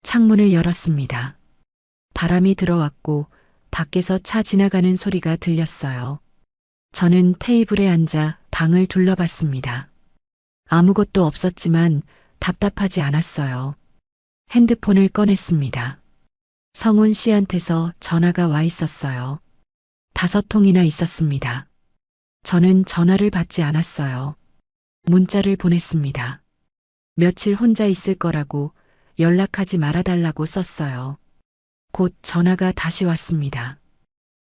창문을 열었습니다. 바람이 들어왔고 밖에서 차 지나가는 소리가 들렸어요. 저는 테이블에 앉아 방을 둘러봤습니다. 아무것도 없었지만 답답하지 않았어요. 핸드폰을 꺼냈습니다. 성훈 씨한테서 전화가 와 있었어요. 5통이나 있었습니다. 저는 전화를 받지 않았어요. 문자를 보냈습니다. 며칠 혼자 있을 거라고 연락하지 말아달라고 썼어요. 곧 전화가 다시 왔습니다.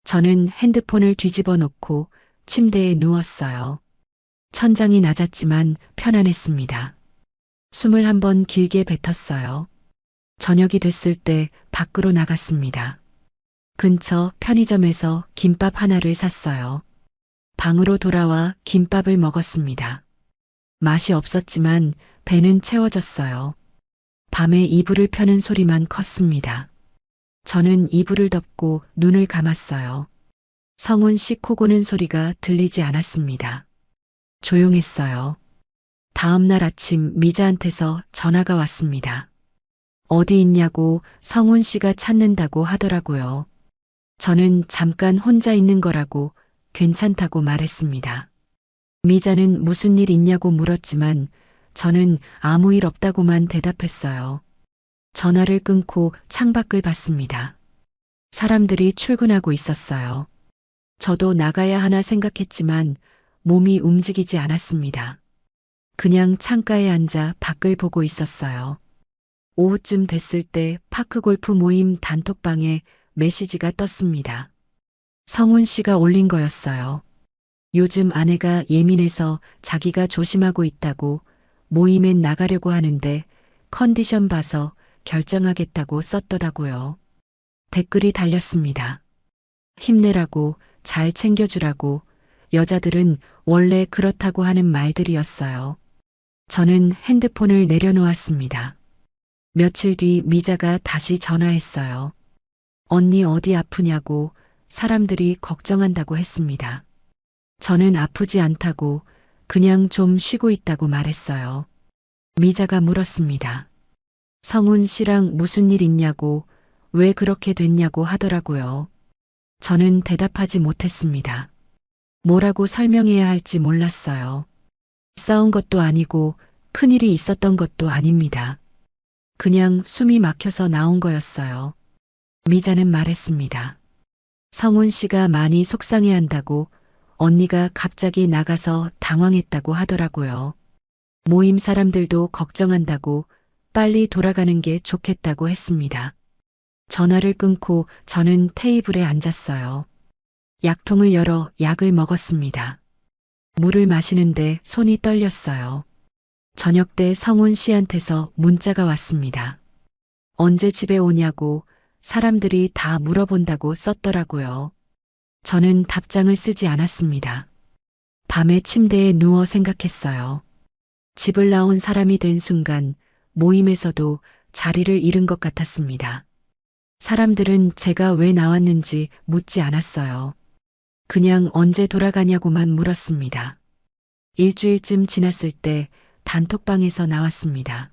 저는 핸드폰을 뒤집어 놓고 침대에 누웠어요. 천장이 낮았지만 편안했습니다. 숨을 한번 길게 뱉었어요. 저녁이 됐을 때 밖으로 나갔습니다. 근처 편의점에서 김밥 하나를 샀어요. 방으로 돌아와 김밥을 먹었습니다. 맛이 없었지만 배는 채워졌어요. 밤에 이불을 펴는 소리만 컸습니다. 저는 이불을 덮고 눈을 감았어요. 성훈 씨 코 고는 소리가 들리지 않았습니다. 조용했어요. 다음 날 아침 미자한테서 전화가 왔습니다. 어디 있냐고 성훈 씨가 찾는다고 하더라고요. 저는 잠깐 혼자 있는 거라고 괜찮다고 말했습니다. 미자는 무슨 일 있냐고 물었지만 저는 아무 일 없다고만 대답했어요. 전화를 끊고 창밖을 봤습니다. 사람들이 출근하고 있었어요. 저도 나가야 하나 생각했지만 몸이 움직이지 않았습니다. 그냥 창가에 앉아 밖을 보고 있었어요. 오후쯤 됐을 때 파크골프 모임 단톡방에 메시지가 떴습니다. 성훈 씨가 올린 거였어요. 요즘 아내가 예민해서 자기가 조심하고 있다고 모임엔 나가려고 하는데 컨디션 봐서 결정하겠다고 썼더라고요. 댓글이 달렸습니다. 힘내라고, 잘 챙겨주라고, 여자들은 원래 그렇다고 하는 말들이었어요. 저는 핸드폰을 내려놓았습니다. 며칠 뒤 미자가 다시 전화했어요. 언니 어디 아프냐고 사람들이 걱정한다고 했습니다. 저는 아프지 않다고 그냥 좀 쉬고 있다고 말했어요. 미자가 물었습니다. 성훈 씨랑 무슨 일 있냐고 왜 그렇게 됐냐고 하더라고요. 저는 대답하지 못했습니다. 뭐라고 설명해야 할지 몰랐어요. 싸운 것도 아니고 큰일이 있었던 것도 아닙니다. 그냥 숨이 막혀서 나온 거였어요. 미자는 말했습니다. 성훈 씨가 많이 속상해한다고 언니가 갑자기 나가서 당황했다고 하더라고요. 모임 사람들도 걱정한다고 빨리 돌아가는 게 좋겠다고 했습니다. 전화를 끊고 저는 테이블에 앉았어요. 약통을 열어 약을 먹었습니다. 물을 마시는데 손이 떨렸어요. 저녁 때 성훈 씨한테서 문자가 왔습니다. 언제 집에 오냐고 사람들이 다 물어본다고 썼더라고요. 저는 답장을 쓰지 않았습니다. 밤에 침대에 누워 생각했어요. 집을 나온 사람이 된 순간 모임에서도 자리를 잃은 것 같았습니다. 사람들은 제가 왜 나왔는지 묻지 않았어요. 그냥 언제 돌아가냐고만 물었습니다. 일주일쯤 지났을 때 단톡방에서 나왔습니다.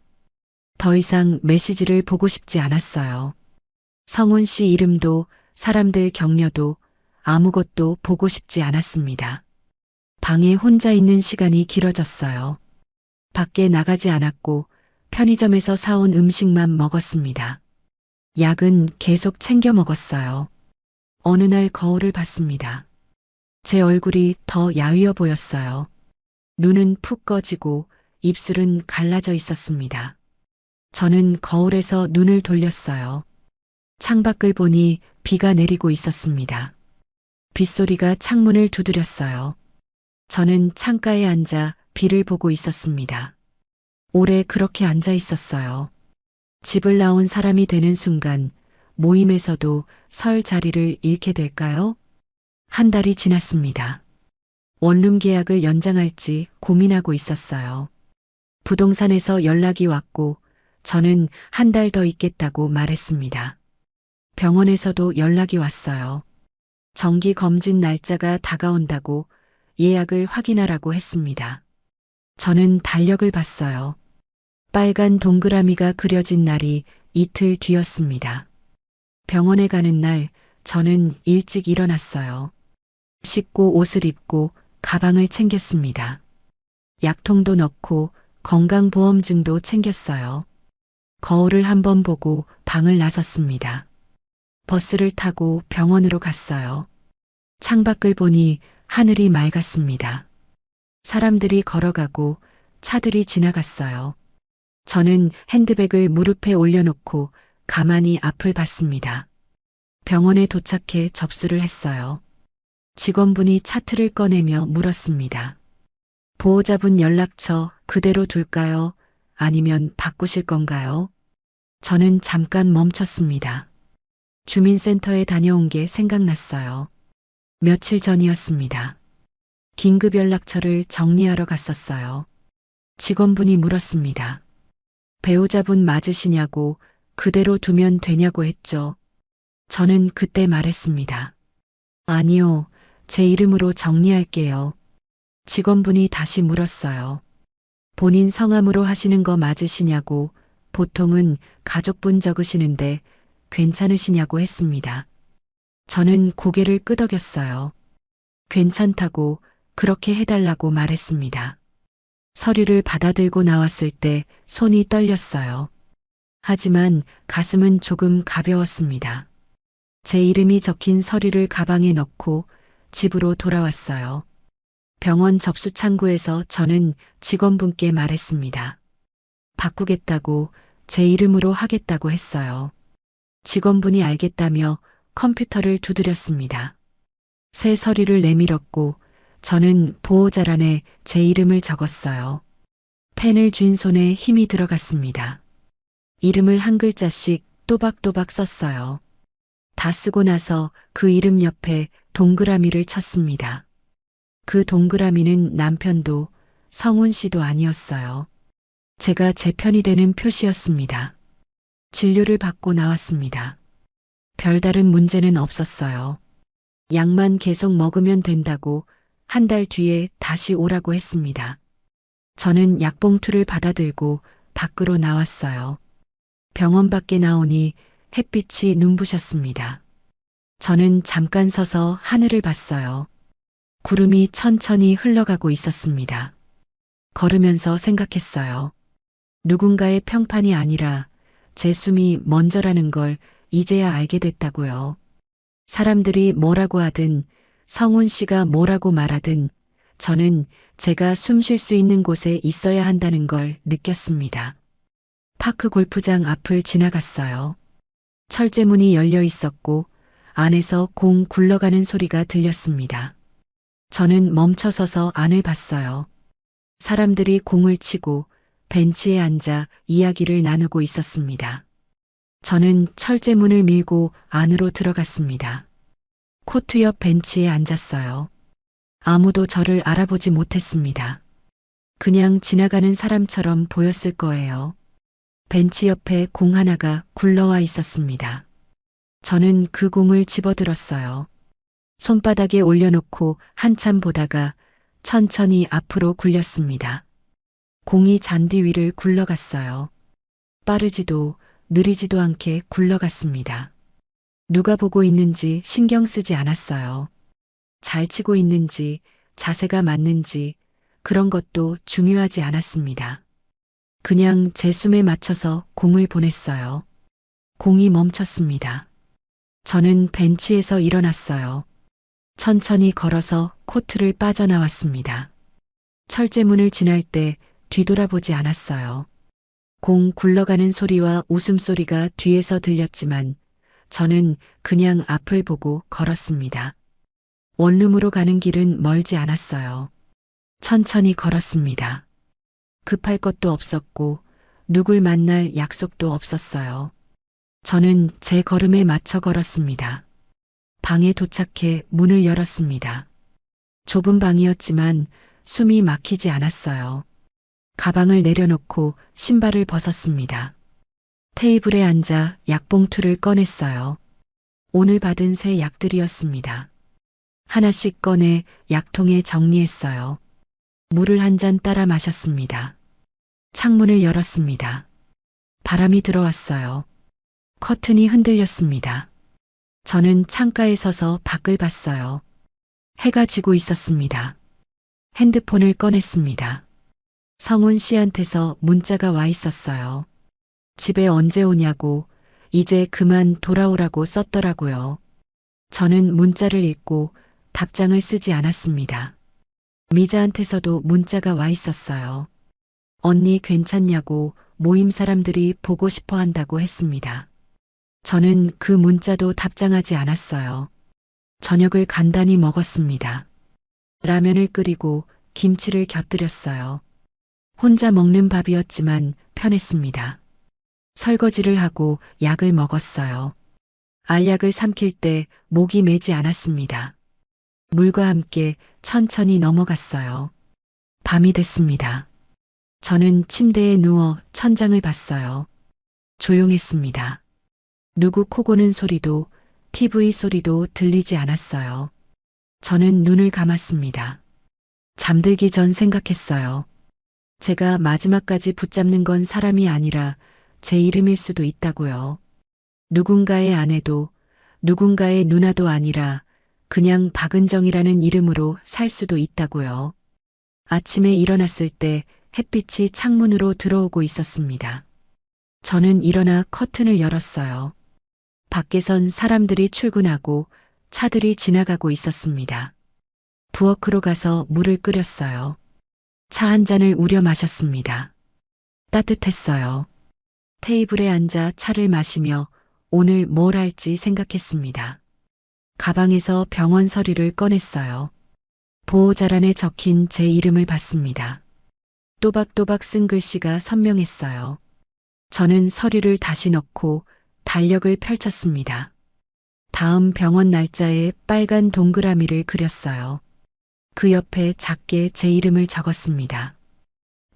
더 이상 메시지를 보고 싶지 않았어요. 성훈 씨 이름도 사람들 격려도 아무것도 보고 싶지 않았습니다. 방에 혼자 있는 시간이 길어졌어요. 밖에 나가지 않았고 편의점에서 사온 음식만 먹었습니다. 약은 계속 챙겨 먹었어요. 어느 날 거울을 봤습니다. 제 얼굴이 더 야위어 보였어요. 눈은 푹 꺼지고 입술은 갈라져 있었습니다. 저는 거울에서 눈을 돌렸어요. 창밖을 보니 비가 내리고 있었습니다. 빗소리가 창문을 두드렸어요. 저는 창가에 앉아 비를 보고 있었습니다. 오래 그렇게 앉아 있었어요. 집을 나온 사람이 되는 순간 모임에서도 설 자리를 잃게 될까요? 한 달이 지났습니다. 원룸 계약을 연장할지 고민하고 있었어요. 부동산에서 연락이 왔고 저는 한 달 더 있겠다고 말했습니다. 병원에서도 연락이 왔어요. 정기 검진 날짜가 다가온다고 예약을 확인하라고 했습니다. 저는 달력을 봤어요. 빨간 동그라미가 그려진 날이 이틀 뒤였습니다. 병원에 가는 날 저는 일찍 일어났어요. 씻고 옷을 입고 가방을 챙겼습니다. 약통도 넣고 건강보험증도 챙겼어요. 거울을 한번 보고 방을 나섰습니다. 버스를 타고 병원으로 갔어요. 창밖을 보니 하늘이 맑았습니다. 사람들이 걸어가고 차들이 지나갔어요. 저는 핸드백을 무릎에 올려놓고 가만히 앞을 봤습니다. 병원에 도착해 접수를 했어요. 직원분이 차트를 꺼내며 물었습니다. 보호자분 연락처 그대로 둘까요? 아니면 바꾸실 건가요? 저는 잠깐 멈췄습니다. 주민센터에 다녀온 게 생각났어요. 며칠 전이었습니다. 긴급 연락처를 정리하러 갔었어요. 직원분이 물었습니다. 배우자분 맞으시냐고 그대로 두면 되냐고 했죠. 저는 그때 말했습니다. 아니요, 제 이름으로 정리할게요. 직원분이 다시 물었어요. 본인 성함으로 하시는 거 맞으시냐고 보통은 가족분 적으시는데 괜찮으시냐고 했습니다. 저는 고개를 끄덕였어요. 괜찮다고 그렇게 해달라고 말했습니다. 서류를 받아들고 나왔을 때 손이 떨렸어요. 하지만 가슴은 조금 가벼웠습니다. 제 이름이 적힌 서류를 가방에 넣고 집으로 돌아왔어요. 병원 접수 창구에서 저는 직원분께 말했습니다. 바꾸겠다고 제 이름으로 하겠다고 했어요. 직원분이 알겠다며 컴퓨터를 두드렸습니다. 새 서류를 내밀었고 저는 보호자란에 제 이름을 적었어요. 펜을 쥔 손에 힘이 들어갔습니다. 이름을 한 글자씩 또박또박 썼어요. 다 쓰고 나서 그 이름 옆에 동그라미를 쳤습니다. 그 동그라미는 남편도 성훈 씨도 아니었어요. 제가 제 편이 되는 표시였습니다. 진료를 받고 나왔습니다. 별다른 문제는 없었어요. 약만 계속 먹으면 된다고 한 달 뒤에 다시 오라고 했습니다. 저는 약봉투를 받아들고 밖으로 나왔어요. 병원 밖에 나오니 햇빛이 눈부셨습니다. 저는 잠깐 서서 하늘을 봤어요. 구름이 천천히 흘러가고 있었습니다. 걸으면서 생각했어요. 누군가의 평판이 아니라 제 숨이 먼저라는 걸 이제야 알게 됐다고요. 사람들이 뭐라고 하든 성훈 씨가 뭐라고 말하든 저는 제가 숨 쉴 수 있는 곳에 있어야 한다는 걸 느꼈습니다. 파크 골프장 앞을 지나갔어요. 철제문이 열려 있었고 안에서 공 굴러가는 소리가 들렸습니다. 저는 멈춰서서 안을 봤어요. 사람들이 공을 치고 벤치에 앉아 이야기를 나누고 있었습니다. 저는 철제문을 밀고 안으로 들어갔습니다. 코트 옆 벤치에 앉았어요. 아무도 저를 알아보지 못했습니다. 그냥 지나가는 사람처럼 보였을 거예요. 벤치 옆에 공 하나가 굴러와 있었습니다. 저는 그 공을 집어들었어요. 손바닥에 올려놓고 한참 보다가 천천히 앞으로 굴렸습니다. 공이 잔디 위를 굴러갔어요. 빠르지도 느리지도 않게 굴러갔습니다. 누가 보고 있는지 신경 쓰지 않았어요. 잘 치고 있는지, 자세가 맞는지, 그런 것도 중요하지 않았습니다. 그냥 제 숨에 맞춰서 공을 보냈어요. 공이 멈췄습니다. 저는 벤치에서 일어났어요. 천천히 걸어서 코트를 빠져나왔습니다. 철제문을 지날 때 뒤돌아보지 않았어요. 공 굴러가는 소리와 웃음소리가 뒤에서 들렸지만 저는 그냥 앞을 보고 걸었습니다. 원룸으로 가는 길은 멀지 않았어요. 천천히 걸었습니다. 급할 것도 없었고 누굴 만날 약속도 없었어요. 저는 제 걸음에 맞춰 걸었습니다. 방에 도착해 문을 열었습니다. 좁은 방이었지만 숨이 막히지 않았어요. 가방을 내려놓고 신발을 벗었습니다. 테이블에 앉아 약봉투를 꺼냈어요. 오늘 받은 새 약들이었습니다. 하나씩 꺼내 약통에 정리했어요. 물을 한 잔 따라 마셨습니다. 창문을 열었습니다. 바람이 들어왔어요. 커튼이 흔들렸습니다. 저는 창가에 서서 밖을 봤어요. 해가 지고 있었습니다. 핸드폰을 꺼냈습니다. 성훈 씨한테서 문자가 와 있었어요. 집에 언제 오냐고, 이제 그만 돌아오라고 썼더라고요. 저는 문자를 읽고 답장을 쓰지 않았습니다. 미자한테서도 문자가 와 있었어요. 언니 괜찮냐고 모임 사람들이 보고 싶어 한다고 했습니다. 저는 그 문자도 답장하지 않았어요. 저녁을 간단히 먹었습니다. 라면을 끓이고 김치를 곁들였어요. 혼자 먹는 밥이었지만 편했습니다. 설거지를 하고 약을 먹었어요. 알약을 삼킬 때 목이 메지 않았습니다. 물과 함께 천천히 넘어갔어요. 밤이 됐습니다. 저는 침대에 누워 천장을 봤어요. 조용했습니다. 누구 코 고는 소리도 TV 소리도 들리지 않았어요. 저는 눈을 감았습니다. 잠들기 전 생각했어요. 제가 마지막까지 붙잡는 건 사람이 아니라 제 이름일 수도 있다고요. 누군가의 아내도 누군가의 누나도 아니라 그냥 박은정이라는 이름으로 살 수도 있다고요. 아침에 일어났을 때 햇빛이 창문으로 들어오고 있었습니다. 저는 일어나 커튼을 열었어요. 밖에선 사람들이 출근하고 차들이 지나가고 있었습니다. 부엌으로 가서 물을 끓였어요. 차 한 잔을 우려 마셨습니다. 따뜻했어요. 테이블에 앉아 차를 마시며 오늘 뭘 할지 생각했습니다. 가방에서 병원 서류를 꺼냈어요. 보호자란에 적힌 제 이름을 봤습니다. 또박또박 쓴 글씨가 선명했어요. 저는 서류를 다시 넣고 달력을 펼쳤습니다. 다음 병원 날짜에 빨간 동그라미를 그렸어요. 그 옆에 작게 제 이름을 적었습니다.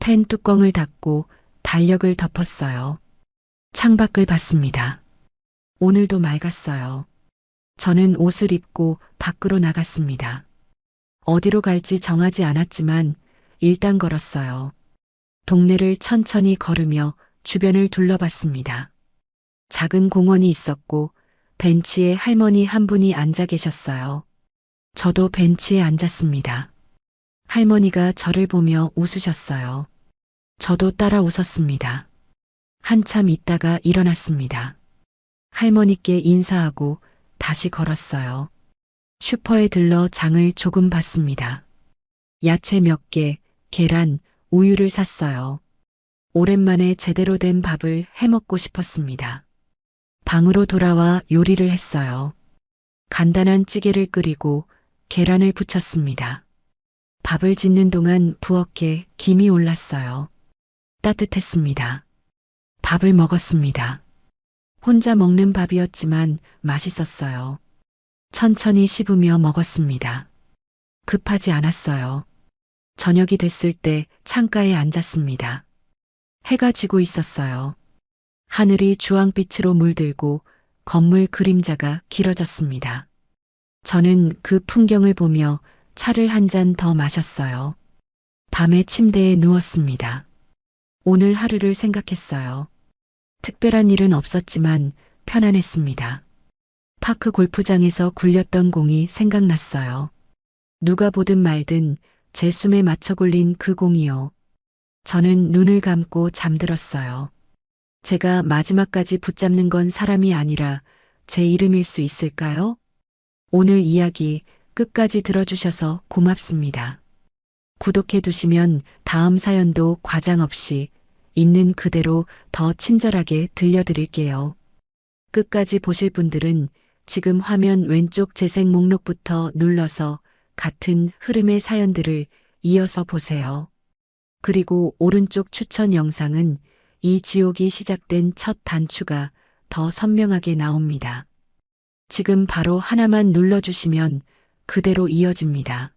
펜 뚜껑을 닫고 달력을 덮었어요. 창밖을 봤습니다. 오늘도 맑았어요. 저는 옷을 입고 밖으로 나갔습니다. 어디로 갈지 정하지 않았지만 일단 걸었어요. 동네를 천천히 걸으며 주변을 둘러봤습니다. 작은 공원이 있었고 벤치에 할머니 한 분이 앉아 계셨어요. 저도 벤치에 앉았습니다. 할머니가 저를 보며 웃으셨어요. 저도 따라 웃었습니다. 한참 있다가 일어났습니다. 할머니께 인사하고 다시 걸었어요. 슈퍼에 들러 장을 조금 봤습니다. 야채 몇 개, 계란, 우유를 샀어요. 오랜만에 제대로 된 밥을 해먹고 싶었습니다. 방으로 돌아와 요리를 했어요. 간단한 찌개를 끓이고 계란을 부쳤습니다. 밥을 짓는 동안 부엌에 김이 올랐어요. 따뜻했습니다. 밥을 먹었습니다. 혼자 먹는 밥이었지만 맛있었어요. 천천히 씹으며 먹었습니다. 급하지 않았어요. 저녁이 됐을 때 창가에 앉았습니다. 해가 지고 있었어요. 하늘이 주황빛으로 물들고 건물 그림자가 길어졌습니다. 저는 그 풍경을 보며 차를 한 잔 더 마셨어요. 밤에 침대에 누웠습니다. 오늘 하루를 생각했어요. 특별한 일은 없었지만 편안했습니다. 파크 골프장에서 굴렸던 공이 생각났어요. 누가 보든 말든 제 숨에 맞춰 굴린 그 공이요. 저는 눈을 감고 잠들었어요. 제가 마지막까지 붙잡는 건 사람이 아니라 제 이름일 수 있을까요? 오늘 이야기 끝까지 들어주셔서 고맙습니다. 구독해 두시면 다음 사연도 과장 없이 있는 그대로 더 친절하게 들려드릴게요. 끝까지 보실 분들은 지금 화면 왼쪽 재생 목록부터 눌러서 같은 흐름의 사연들을 이어서 보세요. 그리고 오른쪽 추천 영상은 이 지옥이 시작된 첫 단추가 더 선명하게 나옵니다. 지금 바로 하나만 눌러주시면 그대로 이어집니다.